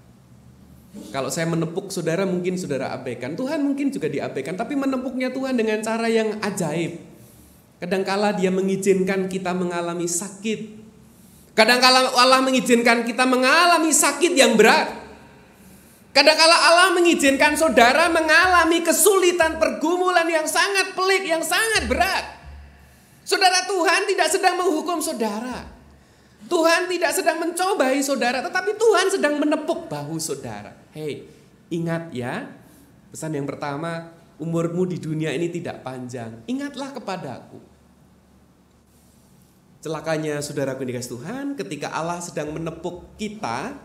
Kalau saya menepuk saudara, mungkin saudara abaikan. Tuhan mungkin juga diabaikan, tapi menepuknya Tuhan dengan cara yang ajaib. Kadangkala dia mengizinkan kita mengalami sakit. Kadangkala Allah mengizinkan kita mengalami sakit yang berat. Kadangkala Allah mengizinkan saudara mengalami kesulitan, pergumulan yang sangat pelik, yang sangat berat. Saudara, Tuhan tidak sedang menghukum saudara. Tuhan tidak sedang mencobai saudara, tetapi Tuhan sedang menepuk bahu saudara. Hei, ingat ya, pesan yang pertama, umurmu di dunia ini tidak panjang. Ingatlah kepadaku. Celakanya saudaraku yang dikasihi Tuhan, ketika Allah sedang menepuk kita,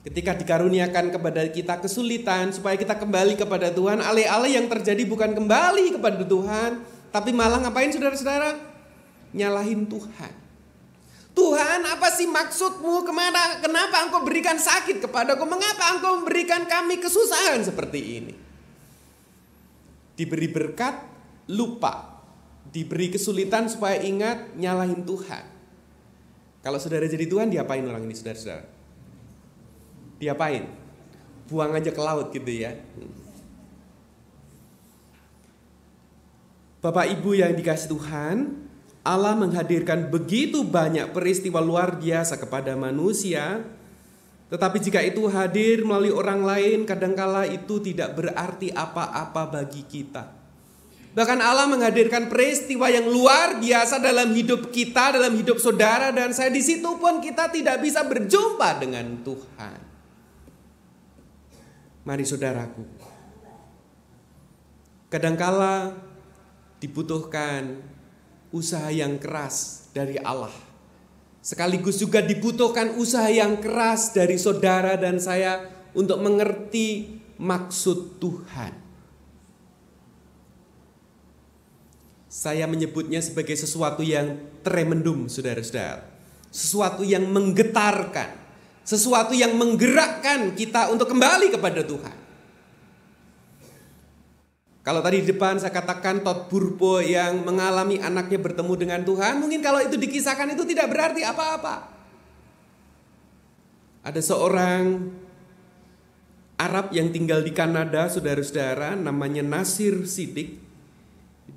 ketika dikaruniakan kepada kita kesulitan supaya kita kembali kepada Tuhan, alih-alih yang terjadi bukan kembali kepada Tuhan, tapi malah ngapain saudara-saudara? Nyalahin Tuhan. Tuhan, apa sih maksudmu? Kenapa engkau berikan sakit kepadaku? Mengapa engkau memberikan kami kesusahan seperti ini? Diberi berkat, lupa. Diberi kesulitan supaya ingat, nyalahin Tuhan. Kalau saudara jadi Tuhan, diapain orang ini saudara-saudara? Diapain? Buang aja ke laut gitu ya. Bapak Ibu yang dikasihi Tuhan, Allah menghadirkan begitu banyak peristiwa luar biasa kepada manusia. Tetapi jika itu hadir melalui orang lain, kadangkala itu tidak berarti apa-apa bagi kita. Bahkan Allah menghadirkan peristiwa yang luar biasa dalam hidup kita, dalam hidup saudara dan saya. Di situ pun kita tidak bisa berjumpa dengan Tuhan. Mari saudaraku, kadangkala dibutuhkan usaha yang keras dari Allah. Sekaligus juga dibutuhkan usaha yang keras dari saudara dan saya untuk mengerti maksud Tuhan. Saya menyebutnya sebagai sesuatu yang tremendum, saudara-saudara. Sesuatu yang menggetarkan. Sesuatu yang menggerakkan kita untuk kembali kepada Tuhan. Kalau tadi di depan saya katakan Todd Burpo yang mengalami anaknya bertemu dengan Tuhan. Mungkin kalau itu dikisahkan itu tidak berarti apa-apa. Ada seorang Arab yang tinggal di Kanada, saudara-saudara, namanya Nasir Siddiq.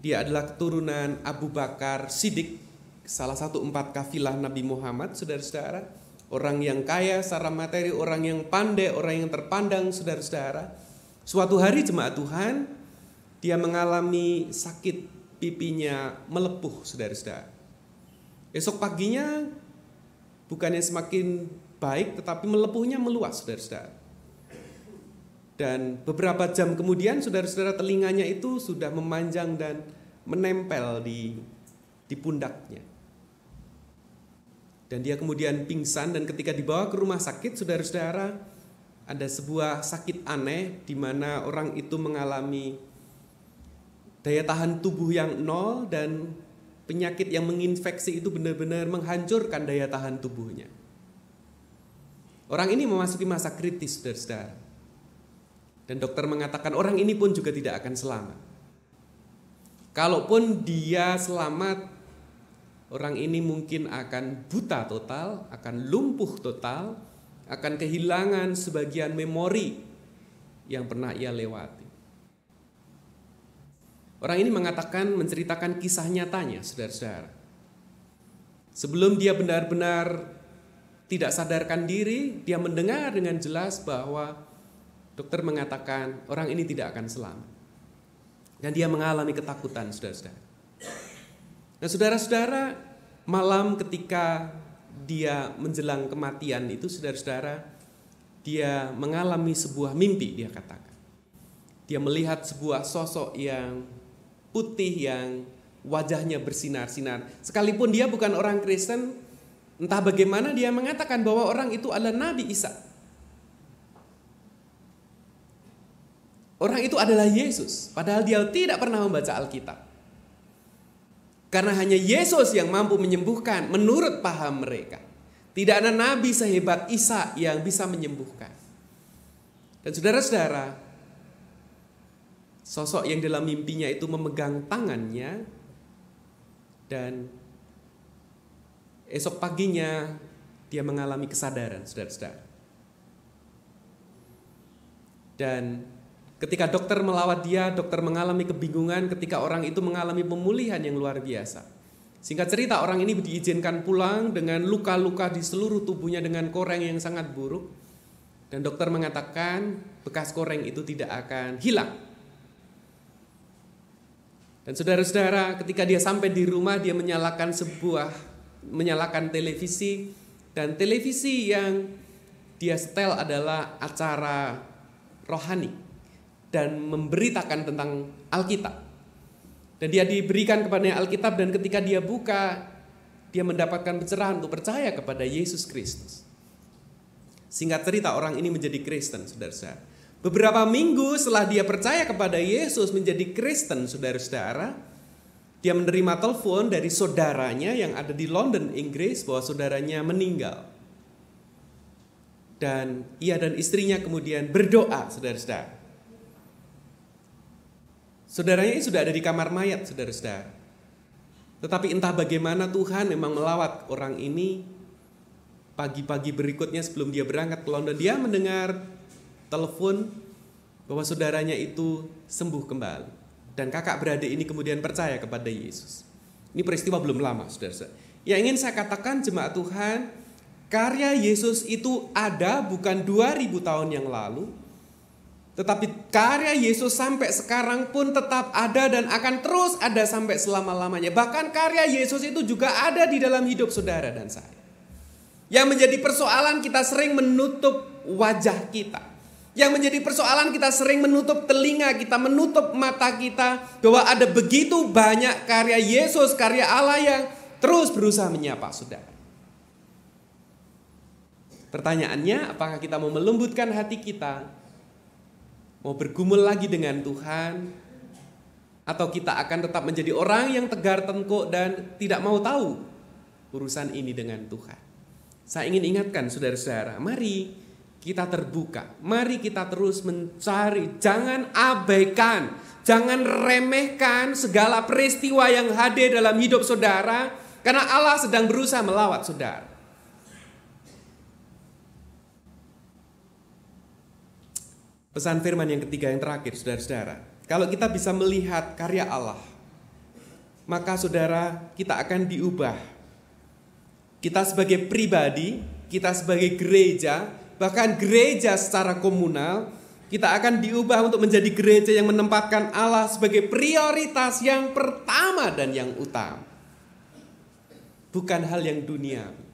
Dia adalah keturunan Abu Bakar Siddiq, salah satu 4 kafilah Nabi Muhammad, saudara-saudara. Orang yang kaya secara materi, orang yang pandai, orang yang terpandang, saudara-saudara. Suatu hari jemaat Tuhan, dia mengalami sakit pipinya melepuh, saudara-saudara. Esok paginya bukannya semakin baik, tetapi melepuhnya meluas, saudara-saudara. Dan beberapa jam kemudian saudara-saudara telinganya itu sudah memanjang dan menempel di pundaknya. Dan dia kemudian pingsan dan ketika dibawa ke rumah sakit, saudara-saudara, ada sebuah sakit aneh di mana orang itu mengalami daya tahan tubuh yang nol dan penyakit yang menginfeksi itu benar-benar menghancurkan daya tahan tubuhnya. Orang ini memasuki masa kritis, saudara-saudara. Dan dokter mengatakan orang ini pun juga tidak akan selamat. Kalaupun dia selamat, orang ini mungkin akan buta total, akan lumpuh total, akan kehilangan sebagian memori yang pernah ia lewati. Orang ini menceritakan kisah nyatanya, saudara-saudara. Sebelum dia benar-benar tidak sadarkan diri, dia mendengar dengan jelas bahwa dokter mengatakan orang ini tidak akan selamat. Dan dia mengalami ketakutan, saudara-saudara. Nah, saudara-saudara, malam ketika dia menjelang kematian itu, saudara-saudara, dia mengalami sebuah mimpi, dia katakan. Dia melihat sebuah sosok yang putih, yang wajahnya bersinar-sinar. Sekalipun dia bukan orang Kristen, entah bagaimana dia mengatakan bahwa orang itu adalah Nabi Isa. Orang itu adalah Yesus, padahal dia tidak pernah membaca Alkitab. Karena hanya Yesus yang mampu menyembuhkan menurut paham mereka. Tidak ada nabi sehebat Isa yang bisa menyembuhkan. Dan saudara-saudara, sosok yang dalam mimpinya itu memegang tangannya dan esok paginya dia mengalami kesadaran, saudara-saudara. Dan ketika dokter melawat dia, dokter mengalami kebingungan ketika orang itu mengalami pemulihan yang luar biasa. Singkat cerita, orang ini diizinkan pulang dengan luka-luka di seluruh tubuhnya dengan koreng yang sangat buruk. Dan dokter mengatakan bekas koreng itu tidak akan hilang. Dan saudara-saudara, ketika dia sampai di rumah, dia menyalakan televisi. Dan televisi yang dia setel adalah acara rohani dan memberitakan tentang Alkitab. Dan dia diberikan kepadanya Alkitab, dan ketika dia buka, dia mendapatkan pencerahan untuk percaya kepada Yesus Kristus. Singkat cerita, orang ini menjadi Kristen, saudara-saudara. Beberapa minggu setelah dia percaya kepada Yesus menjadi Kristen, saudara-saudara, dia menerima telepon dari saudaranya yang ada di London, Inggris, bahwa saudaranya meninggal. Dan ia dan istrinya kemudian berdoa, saudara-saudara. Saudaranya ini sudah ada di kamar mayat, saudara-saudara. Tetapi entah bagaimana Tuhan memang melawat orang ini. Pagi-pagi berikutnya sebelum dia berangkat ke London, dia mendengar telepon bahwa saudaranya itu sembuh kembali. Dan kakak beradik ini kemudian percaya kepada Yesus. Ini peristiwa belum lama, saudara-saudara. Yang ingin saya katakan, jemaat Tuhan, karya Yesus itu ada bukan 2000 tahun yang lalu, tetapi karya Yesus sampai sekarang pun tetap ada dan akan terus ada sampai selama-lamanya. Bahkan karya Yesus itu juga ada di dalam hidup saudara dan saya. Yang menjadi persoalan, kita sering menutup wajah kita. Yang menjadi persoalan, kita sering menutup telinga kita, menutup mata kita, bahwa ada begitu banyak karya Yesus, karya Allah yang terus berusaha menyapa saudara. Pertanyaannya, apakah kita mau melembutkan hati kita, mau bergumul lagi dengan Tuhan, atau kita akan tetap menjadi orang yang tegar tengkuk dan tidak mau tahu urusan ini dengan Tuhan? Saya ingin ingatkan saudara-saudara, mari kita terbuka, mari kita terus mencari, jangan abaikan, jangan remehkan segala peristiwa yang hadir dalam hidup saudara, karena Allah sedang berusaha melawat saudara. Pesan firman yang ketiga, yang terakhir, saudara-saudara. Kalau kita bisa melihat karya Allah, maka saudara, kita akan diubah. Kita sebagai pribadi, kita sebagai gereja, bahkan gereja secara komunal, kita akan diubah untuk menjadi gereja yang menempatkan Allah sebagai prioritas yang pertama dan yang utama. Bukan hal yang duniawi.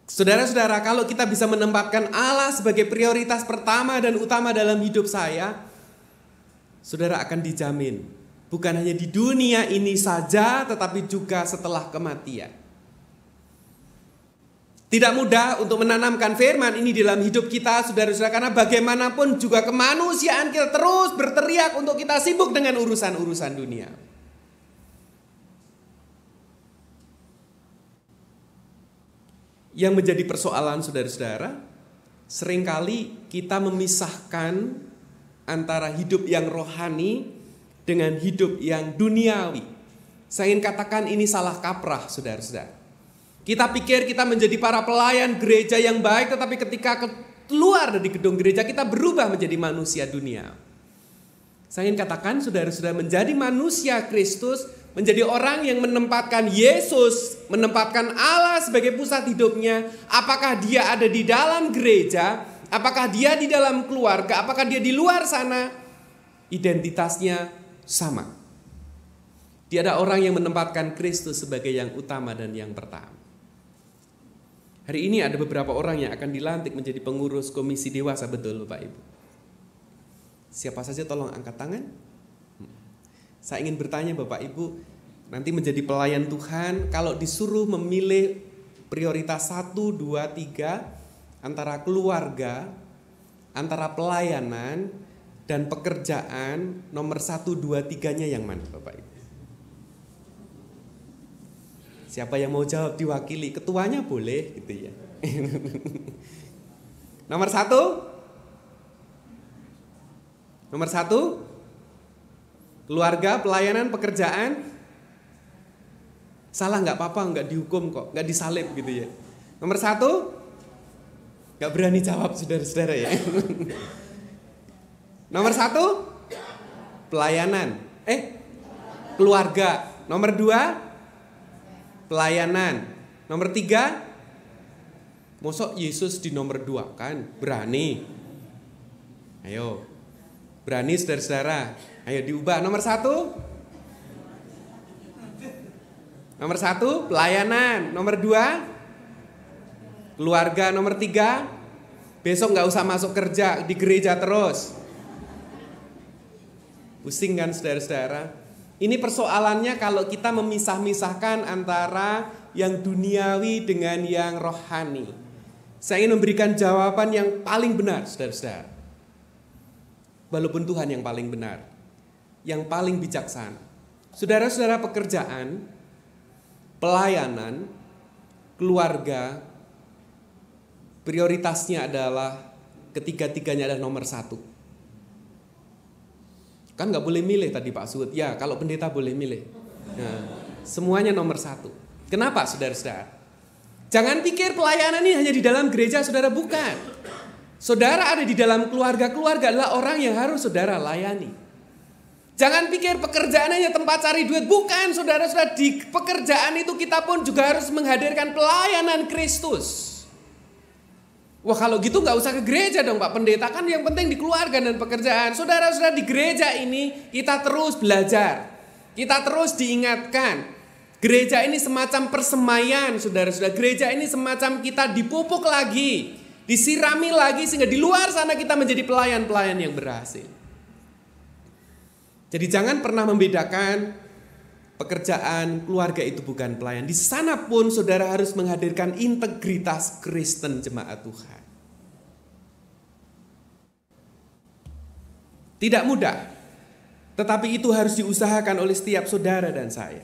Saudara-saudara, kalau kita bisa menempatkan Allah sebagai prioritas pertama dan utama dalam hidup saya, saudara akan dijamin. Bukan hanya di dunia ini saja, tetapi juga setelah kematian. Tidak mudah untuk menanamkan firman ini dalam hidup kita, saudara-saudara, karena bagaimanapun juga kemanusiaan kita terus berteriak untuk kita sibuk dengan urusan-urusan dunia. Yang menjadi persoalan, saudara-saudara, seringkali kita memisahkan antara hidup yang rohani dengan hidup yang duniawi. Saya ingin katakan ini salah kaprah, saudara-saudara. Kita pikir kita menjadi para pelayan gereja yang baik, tetapi ketika keluar dari gedung gereja kita berubah menjadi manusia dunia. Saya ingin katakan, saudara-saudara, menjadi manusia Kristus, menjadi orang yang menempatkan Yesus, menempatkan Allah sebagai pusat hidupnya. Apakah dia ada di dalam gereja, apakah dia di dalam keluarga, apakah dia di luar sana, identitasnya sama. Dia ada orang yang menempatkan Kristus sebagai yang utama dan yang pertama. Hari ini ada beberapa orang yang akan dilantik menjadi pengurus komisi dewasa, betul Bapak Ibu? Siapa saja tolong angkat tangan. Saya ingin bertanya Bapak Ibu, nanti menjadi pelayan Tuhan, kalau disuruh memilih prioritas 1, 2, 3 antara keluarga, antara pelayanan dan pekerjaan, nomor 1, 2, 3-nya yang mana Bapak Ibu? Siapa yang mau jawab diwakili? Ketuanya boleh gitu ya. Nomor 1? Nomor 1? Keluarga, pelayanan, pekerjaan. Salah nggak apa-apa, nggak dihukum kok, nggak disalib gitu ya. Nomor 1? Nggak berani jawab saudara-saudara ya. Nomor 1? Pelayanan. Keluarga. Nomor 2? Pelayanan. Nomor 3? Mosok Yesus di nomor 2 kan? Berani. Ayo. Berani saudara-saudara. Ayo diubah nomor 1. Nomor 1 pelayanan. Nomor 2 keluarga. Nomor 3 besok gak usah masuk kerja, di gereja terus. Pusing kan saudara-saudara? Ini persoalannya kalau kita memisah-misahkan antara yang duniawi dengan yang rohani. Saya ingin memberikan jawaban yang paling benar, saudara-saudara. Walaupun Tuhan yang paling benar, yang paling bijaksana. Saudara-saudara, pekerjaan, pelayanan, keluarga, prioritasnya adalah ketiga-tiganya adalah nomor 1. Kan gak boleh milih tadi Pak Suud. Ya kalau pendeta boleh milih. Nah, semuanya nomor 1. Kenapa saudara-saudara? Jangan pikir pelayanan ini hanya di dalam gereja, saudara, bukan. Saudara ada di dalam keluarga. Keluarga adalah orang yang harus saudara layani. Jangan pikir pekerjaan hanya tempat cari duit. Bukan saudara-saudara, di pekerjaan itu kita pun juga harus menghadirkan pelayanan Kristus. Wah kalau gitu gak usah ke gereja dong Pak Pendeta, kan yang penting di keluarga dan pekerjaan. Saudara-saudara, di gereja ini kita terus belajar, kita terus diingatkan. Gereja ini semacam persemaian saudara-saudara. Gereja ini semacam kita dipupuk lagi, disirami lagi, sehingga di luar sana kita menjadi pelayan-pelayan yang berhasil. Jadi jangan pernah membedakan pekerjaan, keluarga itu bukan pelayan. Di sana pun saudara harus menghadirkan integritas Kristen jemaat Tuhan. Tidak mudah, tetapi itu harus diusahakan oleh setiap saudara dan saya.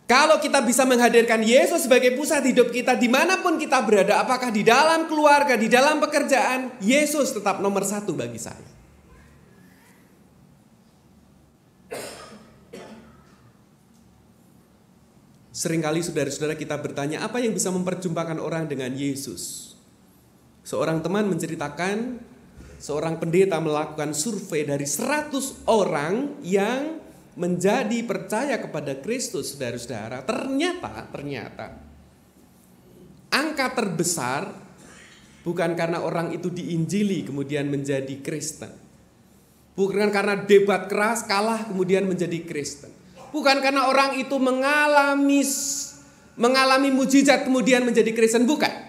Kalau kita bisa menghadirkan Yesus sebagai pusat hidup kita dimanapun kita berada, apakah di dalam keluarga, di dalam pekerjaan, Yesus tetap nomor 1 bagi saya. Seringkali saudara-saudara kita bertanya, apa yang bisa memperjumpakan orang dengan Yesus? Seorang teman menceritakan, seorang pendeta melakukan survei dari 100 orang yang menjadi percaya kepada Kristus, saudara-saudara. Ternyata angka terbesar bukan karena orang itu diinjili kemudian menjadi Kristen. Bukan karena debat keras kalah kemudian menjadi Kristen. Bukan karena orang itu mengalami mujizat kemudian menjadi Kristen, bukan.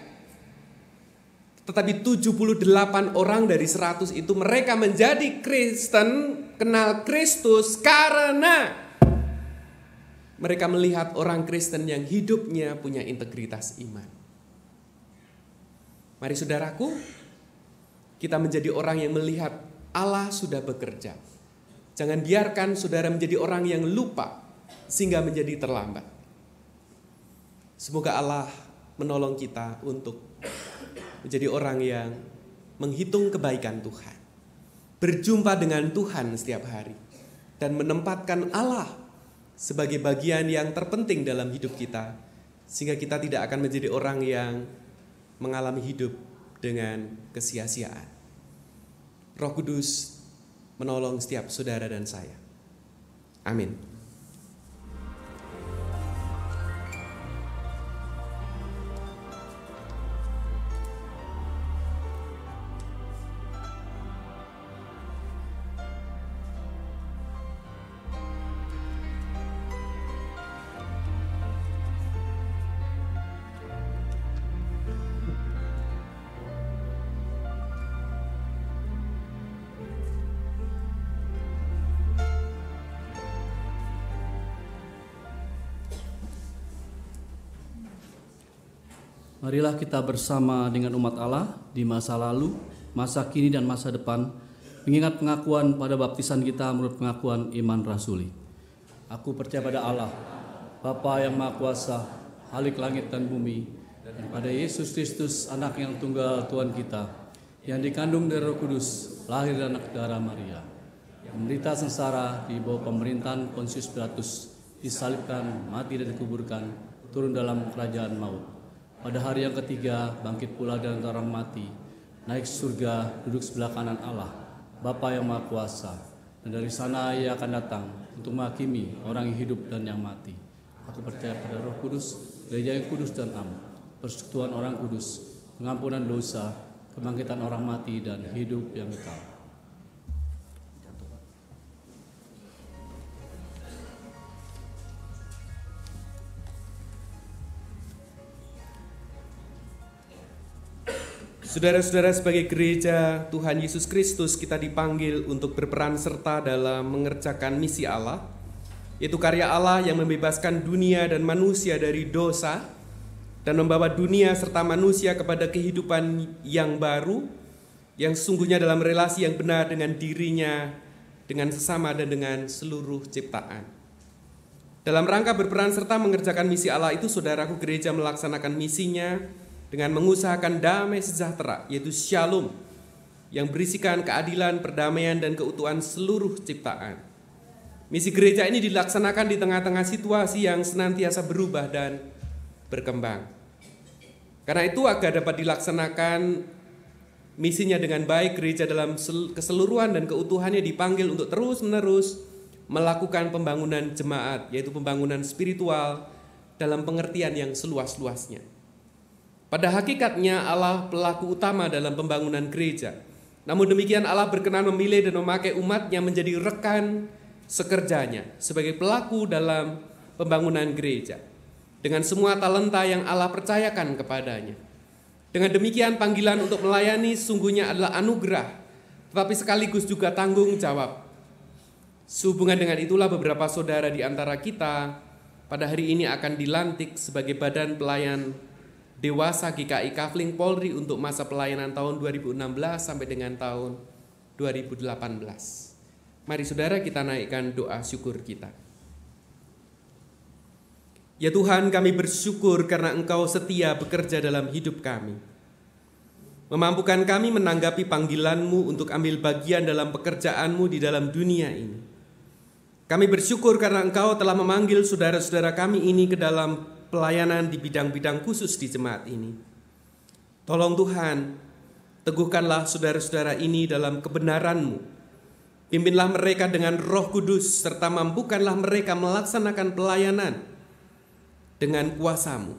Tetapi 78 orang dari 100 itu mereka menjadi Kristen, kenal Kristus karena mereka melihat orang Kristen yang hidupnya punya integritas iman. Mari saudaraku, kita menjadi orang yang melihat Allah sudah bekerja. Jangan biarkan saudara menjadi orang yang lupa sehingga menjadi terlambat. Semoga Allah menolong kita untuk menjadi orang yang menghitung kebaikan Tuhan, berjumpa dengan Tuhan setiap hari, dan menempatkan Allah sebagai bagian yang terpenting dalam hidup kita, sehingga kita tidak akan menjadi orang yang mengalami hidup dengan kesia-siaan. Roh Kudus menolong setiap saudara dan saya. Amin. Marilah kita bersama dengan umat Allah di masa lalu, masa kini dan masa depan, mengingat pengakuan pada baptisan kita menurut pengakuan iman rasuli. Aku percaya pada Allah, Bapa yang Maha Kuasa, Khalik langit dan bumi, dan pada Yesus Kristus, Anak yang tunggal Tuhan kita, yang dikandung dari Roh Kudus, lahir dari anak darah Maria, yang menderita sengsara di bawah pemerintahan Pontius Pilatus, disalibkan, mati dan dikuburkan, turun dalam kerajaan maut. Pada hari yang ketiga, bangkit pula dari antara orang mati, naik surga, duduk sebelah kanan Allah, Bapa yang Maha Kuasa, dan dari sana Ia akan datang untuk menghakimi orang yang hidup dan yang mati. Aku percaya pada Roh Kudus, gereja yang kudus dan am, persekutuan orang kudus, pengampunan dosa, kebangkitan orang mati, dan hidup yang kekal. Saudara-saudara, sebagai gereja Tuhan Yesus Kristus, kita dipanggil untuk berperan serta dalam mengerjakan misi Allah, yaitu karya Allah yang membebaskan dunia dan manusia dari dosa dan membawa dunia serta manusia kepada kehidupan yang baru, yang sesungguhnya dalam relasi yang benar dengan dirinya, dengan sesama, dan dengan seluruh ciptaan. Dalam rangka berperan serta mengerjakan misi Allah itu, saudaraku, gereja melaksanakan misinya dengan mengusahakan damai sejahtera, yaitu shalom, yang berisikan keadilan, perdamaian, dan keutuhan seluruh ciptaan. Misi gereja ini dilaksanakan di tengah-tengah situasi yang senantiasa berubah dan berkembang. Karena itu, agar dapat dilaksanakan misinya dengan baik, gereja dalam keseluruhan dan keutuhannya dipanggil untuk terus-menerus melakukan pembangunan jemaat, yaitu pembangunan spiritual dalam pengertian yang seluas-luasnya. Pada hakikatnya Allah pelaku utama dalam pembangunan gereja. Namun demikian Allah berkenan memilih dan memakai umatnya menjadi rekan sekerjanya sebagai pelaku dalam pembangunan gereja, dengan semua talenta yang Allah percayakan kepadanya. Dengan demikian panggilan untuk melayani sungguhnya adalah anugerah, tetapi sekaligus juga tanggung jawab. Sehubungan dengan itulah beberapa saudara di antara kita pada hari ini akan dilantik sebagai badan pelayan dewasa GKI Kafling Polri untuk masa pelayanan tahun 2016 sampai dengan tahun 2018. Mari saudara, kita naikkan doa syukur kita. Ya Tuhan, kami bersyukur karena Engkau setia bekerja dalam hidup kami, memampukan kami menanggapi panggilan-Mu untuk ambil bagian dalam pekerjaan-Mu di dalam dunia ini. Kami bersyukur karena Engkau telah memanggil saudara-saudara kami ini ke dalam pelayanan di bidang-bidang khusus di jemaat ini. Tolong Tuhan, teguhkanlah saudara-saudara ini dalam kebenaran-Mu. Pimpinlah mereka dengan Roh Kudus, serta mampukanlah mereka melaksanakan pelayanan dengan kuasa-Mu.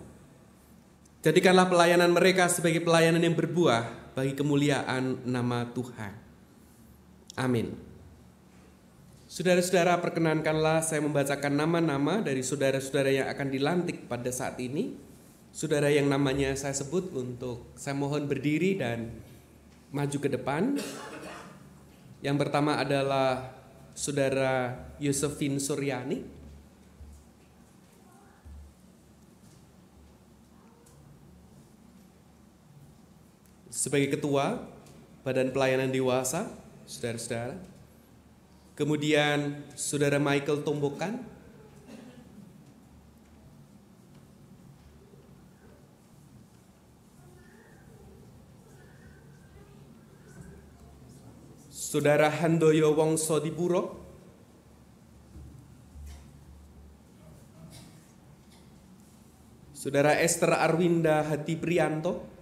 Jadikanlah pelayanan mereka sebagai pelayanan yang berbuah bagi kemuliaan nama Tuhan. Amin. Saudara-saudara, perkenankanlah saya membacakan nama-nama dari saudara-saudara yang akan dilantik pada saat ini. Saudara yang namanya saya sebut, untuk saya mohon berdiri dan maju ke depan. Yang pertama adalah Saudara Yosefin Suryani. Sebagai Ketua Badan Pelayanan Dewasa, saudara-saudara. Kemudian Saudara Michael Tombokan. Saudara Handoyo Wongso Dipuro. Saudara Esther Arwinda Hati Prianto.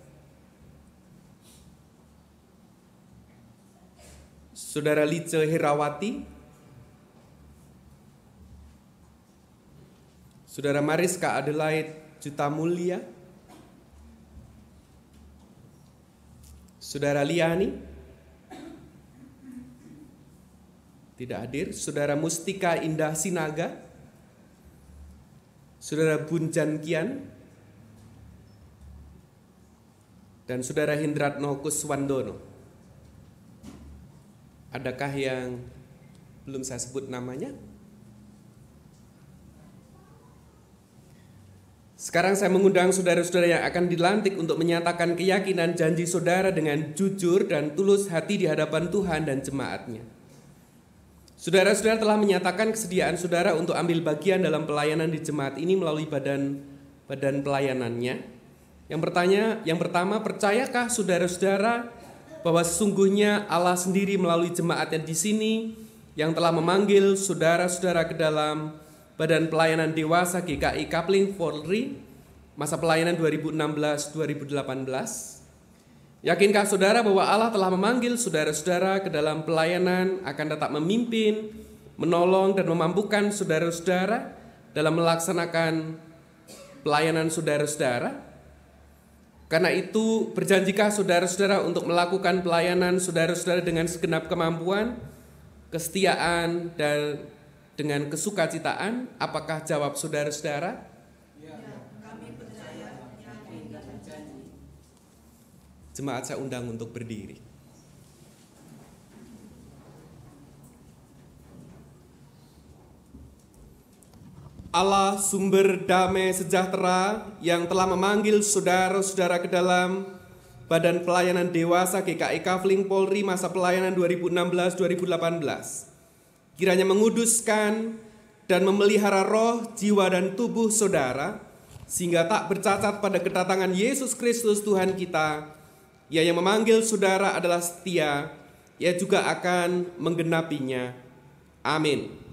Saudara Lice Herawati, Saudara Mariska Adelaide Jutamulya, Saudara Liani, tidak hadir. Saudara Mustika Indah Sinaga, Saudara Bunjan Kian, dan Saudara Hindratno Kuswandono. Adakah yang belum saya sebut namanya? Sekarang saya mengundang saudara-saudara yang akan dilantik untuk menyatakan keyakinan janji saudara dengan jujur dan tulus hati di hadapan Tuhan dan jemaatnya. Saudara-saudara telah menyatakan kesediaan saudara untuk ambil bagian dalam pelayanan di jemaat ini melalui badan pelayanannya. Yang pertama, percayakah saudara-saudara bahwa sesungguhnya Allah sendiri melalui jemaatnya di sini yang telah memanggil saudara-saudara ke dalam Badan Pelayanan Dewasa GKI Kafling Polri masa pelayanan 2016-2018? Yakinkah saudara bahwa Allah telah memanggil saudara-saudara ke dalam pelayanan akan tetap memimpin, menolong, dan memampukan saudara-saudara dalam melaksanakan pelayanan saudara-saudara. Karena itu, berjanjikah saudara-saudara untuk melakukan pelayanan saudara-saudara dengan segenap kemampuan, kesetiaan, dan dengan kesukacitaan? Apakah jawab saudara-saudara? Ya, kami percaya, yakin, dan berjanji. Jemaat saya undang untuk berdiri. Allah sumber damai sejahtera yang telah memanggil saudara-saudara ke dalam Badan Pelayanan Dewasa GKI Kafling Polri masa pelayanan 2016-2018, kiranya menguduskan dan memelihara roh, jiwa, dan tubuh saudara, sehingga tak bercacat pada kedatangan Yesus Kristus Tuhan kita. Ia yang memanggil saudara adalah setia, ia juga akan menggenapinya. Amin.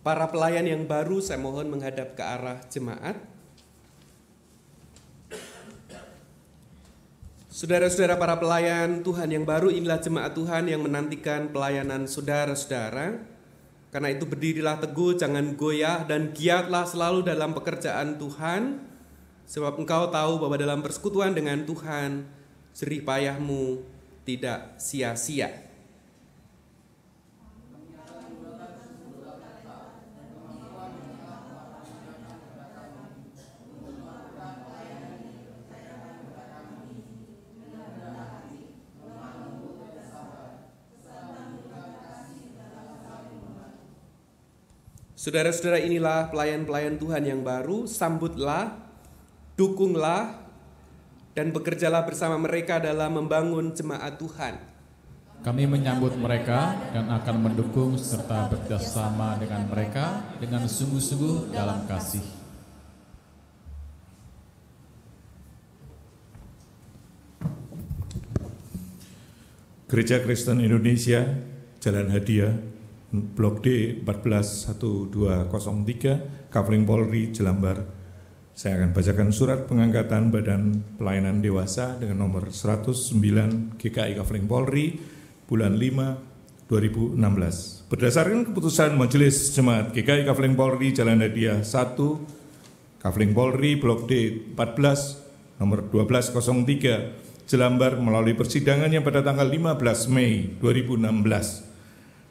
Para pelayan yang baru saya mohon menghadap ke arah jemaat. Saudara-saudara para pelayan Tuhan yang baru, inilah jemaat Tuhan yang menantikan pelayanan saudara-saudara. Karena itu berdirilah teguh, jangan goyah, dan giatlah selalu dalam pekerjaan Tuhan. Sebab engkau tahu bahwa dalam persekutuan dengan Tuhan, jerih payahmu tidak sia-sia. Saudara-saudara, inilah pelayan-pelayan Tuhan yang baru, sambutlah, dukunglah, dan bekerjalah bersama mereka dalam membangun jemaat Tuhan. Kami menyambut mereka dan akan mendukung serta bekerjasama dengan mereka dengan sungguh-sungguh dalam kasih. Gereja Kristen Indonesia, Jalan Hadiah, Blok D 141203, Kafling Polri, Jelambar. Saya akan bacakan surat pengangkatan Badan Pelayanan Dewasa dengan nomor 109 GKI Kafling Polri bulan 5 2016. Berdasarkan keputusan Majelis Jemaat GKI Kafling Polri Jalan Hadiah 1, Kafling Polri Blok D 14 nomor 1203, Jelambar, melalui persidangannya pada tanggal 15 Mei 2016.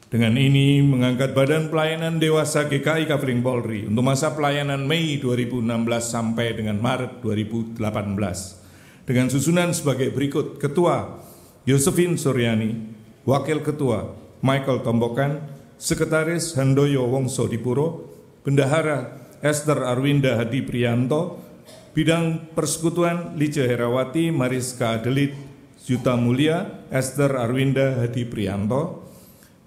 Dengan ini mengangkat Badan Pelayanan Dewasa GKI Kafling Polri untuk masa pelayanan Mei 2016 sampai dengan Maret 2018. Dengan susunan sebagai berikut: Ketua Yosefin Suryani, Wakil Ketua Michael Tombokan, Sekretaris Handoyo Wongso Dipuro, Bendahara Esther Arwinda Hadi Priyanto, Bidang Persekutuan Lice Herawati Mariska Adelit Yuta Mulia Esther Arwinda Hadi Priyanto,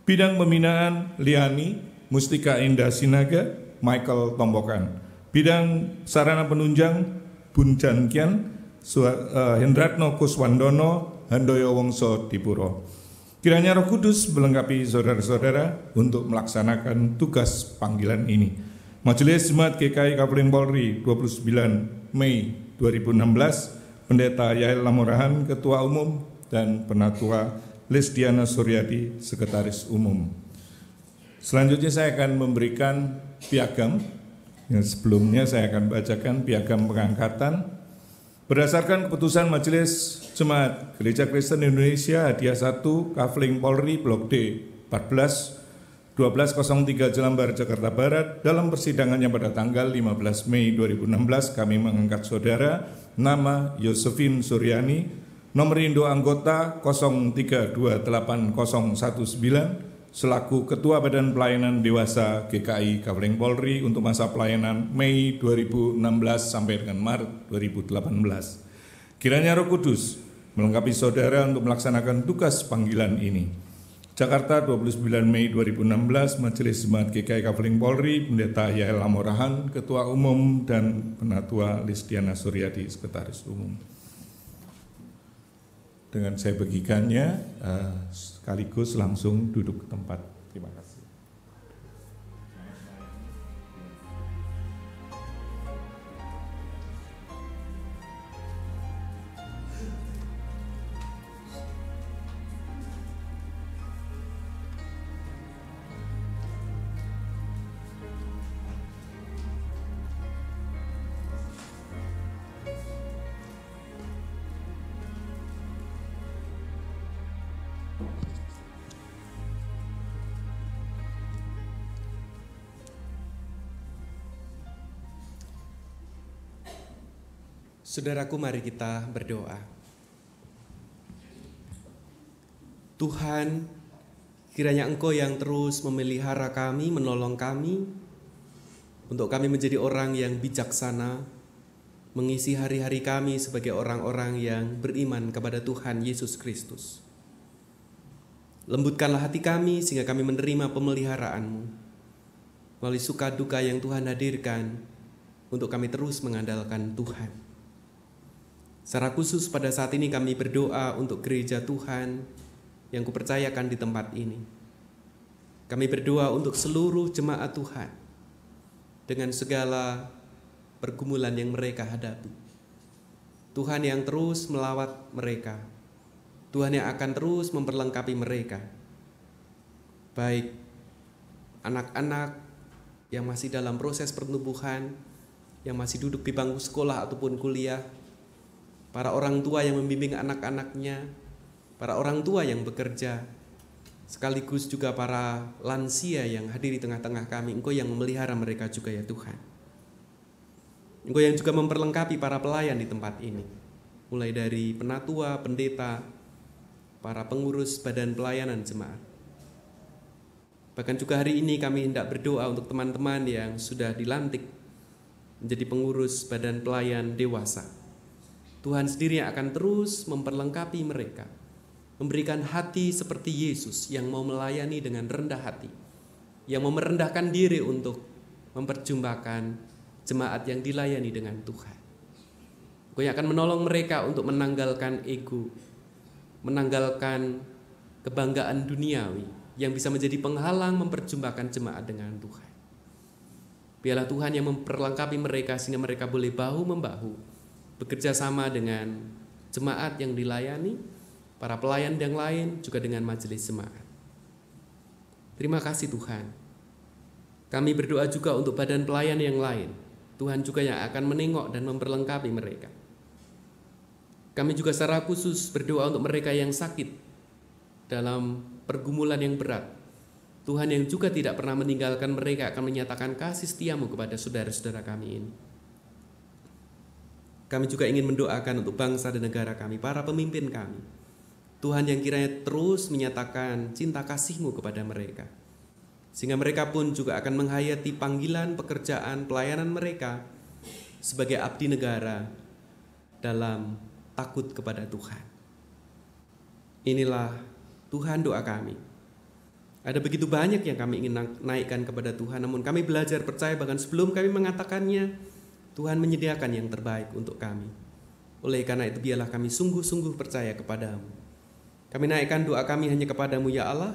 Bidang Pembinaan Liani Mustika Indah Sinaga Michael Tombokan, Bidang Sarana Penunjang Bunjan Kian Hendratno Kuswandono Handoyo Wongso Dipuro. Kiranya Roh Kudus melengkapi saudara-saudara untuk melaksanakan tugas panggilan ini. Majelis Jemaat GKI Kafling Polri 29 Mei 2016, Pendeta Yael Lamurahan Ketua Umum dan Penatua Lesdiana Suryadi, Sekretaris Umum. Selanjutnya saya akan memberikan piagam. Yang sebelumnya saya akan bacakan piagam pengangkatan. Berdasarkan keputusan Majelis Jemaat Gereja Kristen Indonesia Hadiah 1 Kafling Polri Blok D 14-1203 Jelambar, Jakarta Barat, dalam persidangannya pada tanggal 15 Mei 2016 kami mengangkat saudara nama Yosefin Suryani, nomor induk anggota 03280119 selaku Ketua Badan Pelayanan Dewasa GKI Kafling Polri untuk masa pelayanan Mei 2016 sampai dengan Maret 2018. Kiranya Roh Kudus melengkapi saudara untuk melaksanakan tugas panggilan ini. Jakarta 29 Mei 2016, Majelis Jemaat GKI Kafling Polri, Pendeta Yael Amorahan, Ketua Umum, dan Penatua Listiana Suryadi, Sekretaris Umum. Dengan saya bagikannya, sekaligus langsung duduk ke tempat. Terima kasih. Saudaraku, mari kita berdoa. Tuhan, kiranya Engkau yang terus memelihara kami, menolong kami, untuk kami menjadi orang yang bijaksana, mengisi hari-hari kami sebagai orang-orang yang beriman kepada Tuhan Yesus Kristus. Lembutkanlah hati kami sehingga kami menerima pemeliharaan-Mu, melalui suka duka yang Tuhan hadirkan, untuk kami terus mengandalkan Tuhan. Secara khusus pada saat ini kami berdoa untuk gereja Tuhan yang kupercayakan di tempat ini. Kami berdoa untuk seluruh jemaat Tuhan dengan segala pergumulan yang mereka hadapi. Tuhan yang terus melawat mereka. Tuhan yang akan terus memperlengkapi mereka. Baik anak-anak yang masih dalam proses pertumbuhan, yang masih duduk di bangku sekolah ataupun kuliah, para orang tua yang membimbing anak-anaknya, para orang tua yang bekerja, sekaligus juga para lansia yang hadir di tengah-tengah kami. Engkau yang memelihara mereka juga ya Tuhan. Engkau yang juga memperlengkapi para pelayan di tempat ini, mulai dari penatua, pendeta, para pengurus badan pelayanan jemaat. Bahkan juga hari ini kami hendak berdoa untuk teman-teman yang sudah dilantik menjadi pengurus badan pelayan dewasa. Tuhan sendiri yang akan terus memperlengkapi mereka, memberikan hati seperti Yesus yang mau melayani dengan rendah hati, yang mau merendahkan diri untuk memperjumpakan jemaat yang dilayani dengan Tuhan. Engkau yang akan menolong mereka untuk menanggalkan ego, menanggalkan kebanggaan duniawi yang bisa menjadi penghalang memperjumpakan jemaat dengan Tuhan. Biarlah Tuhan yang memperlengkapi mereka sehingga mereka boleh bahu-membahu bekerja sama dengan jemaat yang dilayani, para pelayan yang lain, juga dengan majelis jemaat. Terima kasih Tuhan. Kami berdoa juga untuk badan pelayan yang lain. Tuhan juga yang akan menengok dan memperlengkapi mereka. Kami juga secara khusus berdoa untuk mereka yang sakit dalam pergumulan yang berat. Tuhan yang juga tidak pernah meninggalkan mereka akan menyatakan kasih setia-Mu kepada saudara-saudara kami ini. Kami juga ingin mendoakan untuk bangsa dan negara kami, para pemimpin kami. Tuhan yang kiranya terus menyatakan cinta kasih-Mu kepada mereka, sehingga mereka pun juga akan menghayati panggilan pekerjaan pelayanan mereka sebagai abdi negara dalam takut kepada Tuhan. Inilah Tuhan doa kami. Ada begitu banyak yang kami ingin naikkan kepada Tuhan, namun kami belajar percaya bahkan sebelum kami mengatakannya, Tuhan menyediakan yang terbaik untuk kami. Oleh karena itu biarlah kami sungguh-sungguh percaya kepadamu. Kami naikkan doa kami hanya kepadamu ya Allah,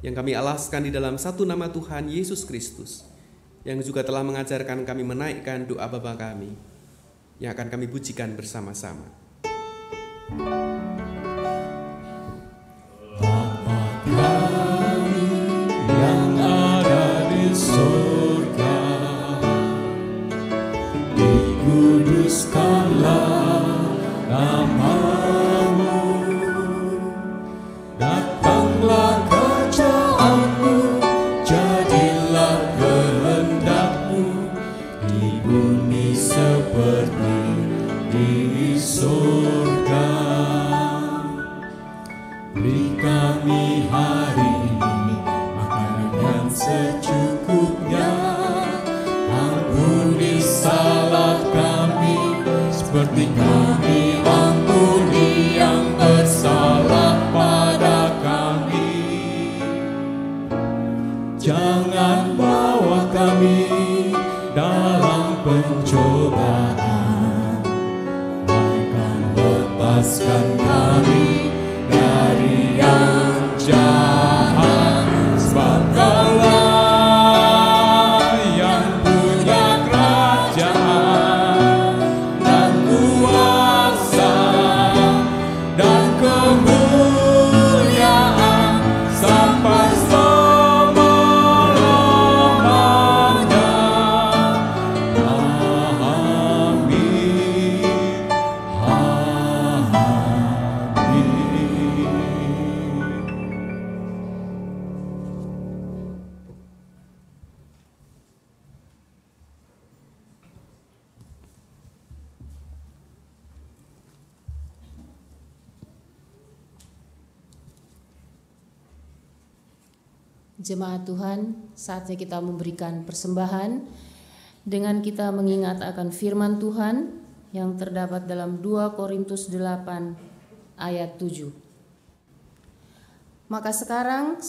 yang kami alaskan di dalam satu nama Tuhan Yesus Kristus, yang juga telah mengajarkan kami menaikkan doa Bapa kami, yang akan kami pujikan bersama-sama. Bapa kami yang ada di surga, dikuduskanlah nama-Mu, datanglah kerajaan-Mu, jadilah kehendak-Mu di bumi seperti di surga. Beri kami hari ini makanan yang secukupnya, ampuni salah kami seperti kami ampuni bebaskan kami dari yang jahat, sebab Kaulah yang punya kerajaan dan kuasa dan kemuliaan sampai selama-lamanya. Amin. Jemaat Tuhan, saatnya kita memberikan persembahan dengan kita mengingat akan firman Tuhan yang terdapat dalam 2 Korintus 8 ayat 7. Maka sekarang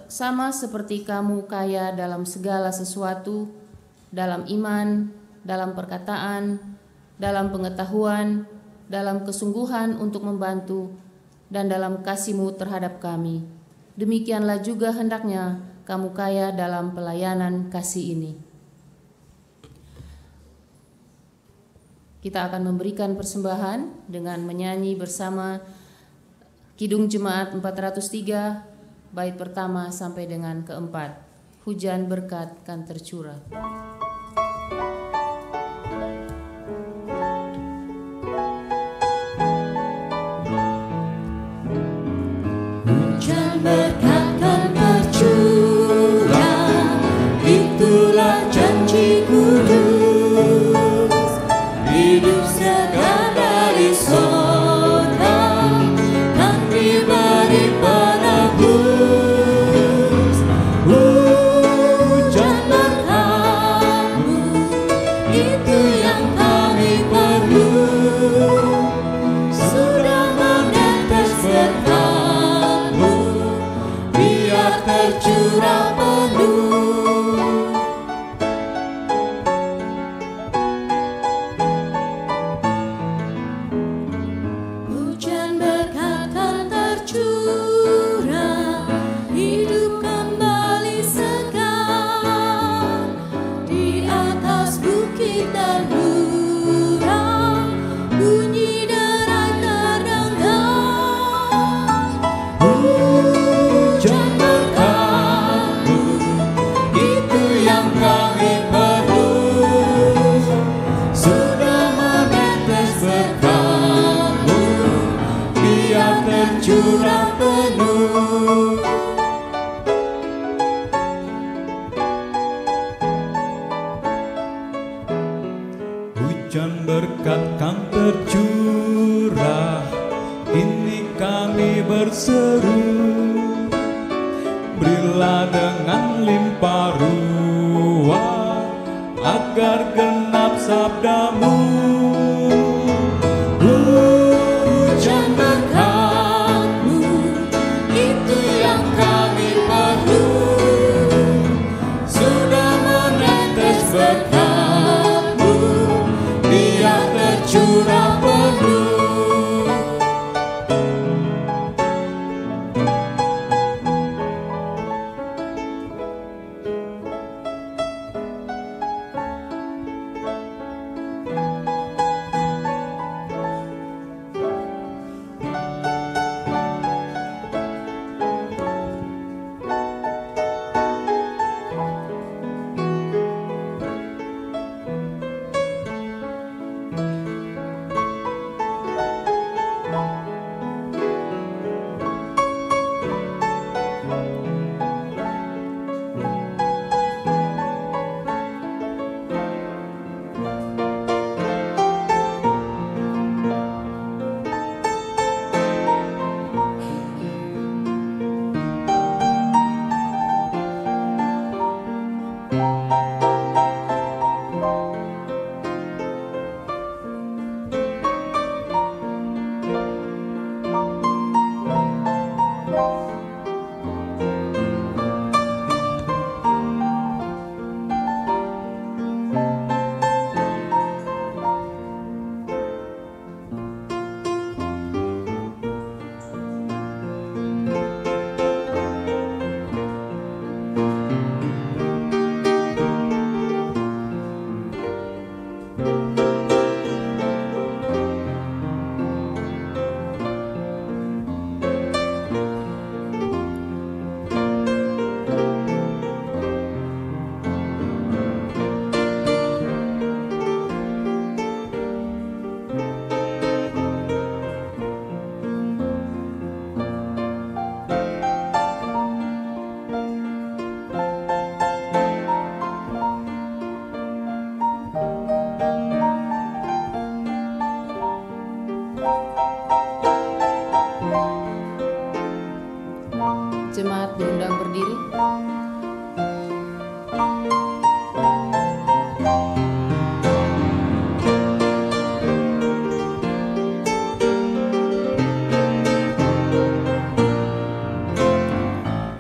sama seperti kamu kaya dalam segala sesuatu, dalam iman, dalam perkataan, dalam pengetahuan, dalam kesungguhan untuk membantu, dan dalam kasih-Mu terhadap kami. Demikianlah juga hendaknya kamu kaya dalam pelayanan kasih ini. Kita akan memberikan persembahan dengan menyanyi bersama Kidung Jemaat 403, bait pertama sampai dengan keempat. Hujan berkat kan tercurah. Berkat kan tercurah, itulah janji kudus. Hidup segar dari sorga kan diberi penebus. Hujan berkat-Mu, itu yang kami perlu. Sudah menetes berkat tercurah penuh. Hujan berkat kan tercurah, hidup kembali segar di atas bukit dan hurang, bunyi derai terdengar. Hujan curah penuh. Hujan berkat kan tercurah, ini kami berseru. Berilah dengan limpah ruah, agar genap sabda-Mu. Hujan berkat-Mu, itu yang kami perlu. Sudah menetes berkat-Mu, biar tercurah penuh. Jemaat diundang berdiri.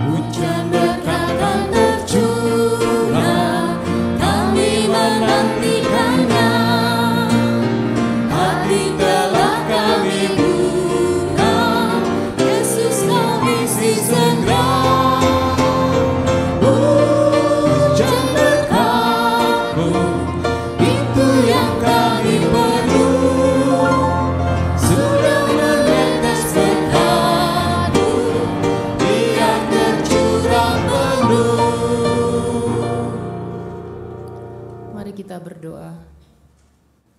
Hujan berkat akan tercurah, kami menantikannya. Hati telah kami buka, Yesus kau isi segera. Hujan berkat-Mu, itu yang kami perlu. Sudah menetes berkat-Mu, biar tercurah penuh. Mari kita berdoa.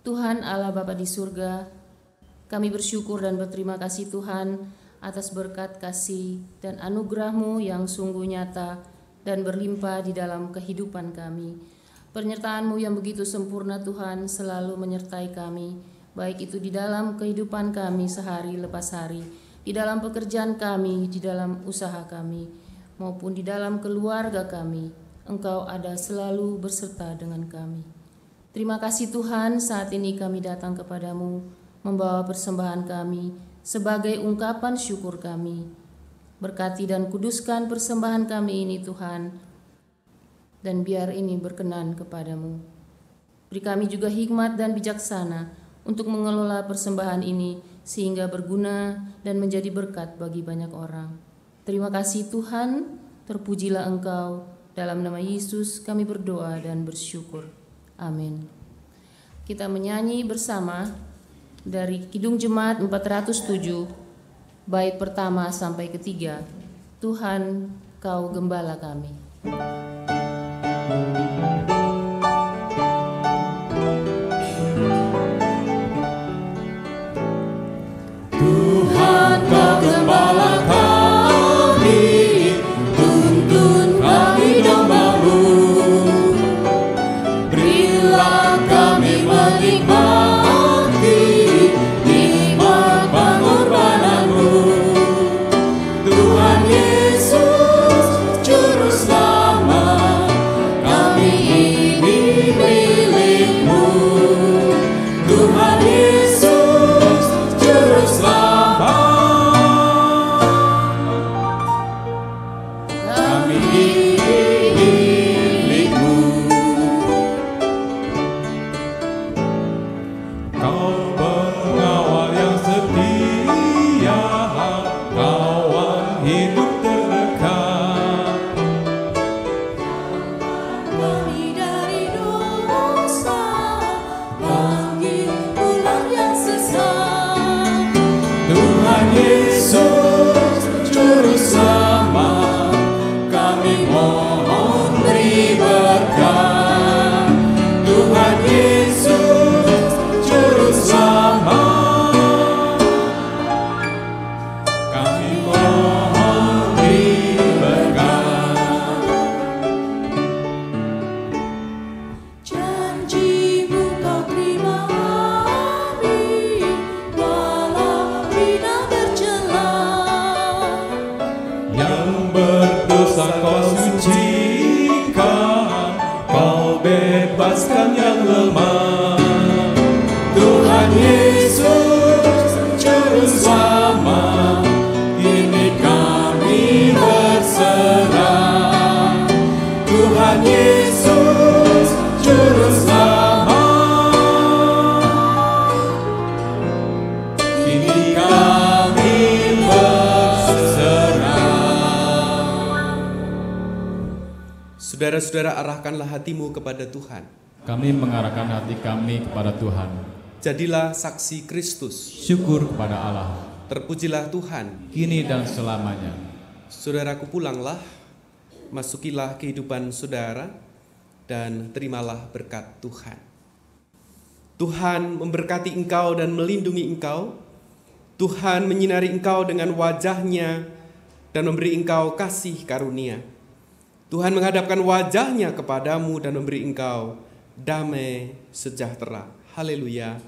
Tuhan Allah Bapa di surga, kami bersyukur dan berterima kasih Tuhan atas berkat kasih dan anugerah-Mu yang sungguh nyata dan berlimpah di dalam kehidupan kami. Penyertaan-Mu yang begitu sempurna Tuhan selalu menyertai kami, baik itu di dalam kehidupan kami sehari lepas hari, di dalam pekerjaan kami, di dalam usaha kami, maupun di dalam keluarga kami. Engkau ada selalu berserta dengan kami. Terima kasih Tuhan, saat ini kami datang kepadamu, membawa persembahan kami sebagai ungkapan syukur kami. Berkati dan kuduskan persembahan kami ini Tuhan, dan biar ini berkenan kepadamu. Beri kami juga hikmat dan bijaksana untuk mengelola persembahan ini, sehingga berguna dan menjadi berkat bagi banyak orang. Terima kasih Tuhan, terpujilah Engkau. Dalam nama Yesus kami berdoa dan bersyukur. Amin. Kita menyanyi bersama dari Kidung Jemaat 407, bait pertama sampai ketiga. Tuhan, Kau gembala kami. Tuhan Kau gembala kami, tuntun kami domba-Mu. Berilah kami menikmati nikmat pengorbanan-Mu. Tuhan Yesus Juru Selamat, kami ini milik-Mu. Tuhan Yesus Juru Selamat, kami ini milik-Mu. Kau pengawal yang setia, kawan hidup terdekat. Kami dari dosa, panggil pulang yang sesat. Tuhan Yesus Juru Selamat, kami mohon beri berkat. Tuhan Yesus Juru Selamat, kami mohon beri berkat. Janji-Mu Kau terima kami, walau hina bercela. Yang berdosa Kau sucikan, Kau bebaskan yang lemah. Tuhan Yesus Juru Selamat, kini kami berserah. Tuhan Yesus Juru Selamat, kini kami berserah. Saudara-saudara, arahkanlah hatimu kepada Tuhan. Kami mengarahkan hati kami kepada Tuhan. Jadilah saksi Kristus. Syukur kepada Allah, Terpujilah Tuhan. kini dan selamanya. Saudaraku, pulanglah, masukilah kehidupan saudara, dan terimalah berkat Tuhan. Tuhan memberkati engkau dan melindungi engkau. Tuhan menyinari engkau dengan wajah-Nya dan memberi engkau kasih karunia. Tuhan menghadapkan wajah-Nya kepadamu dan memberi engkau damai sejahtera. Haleluya.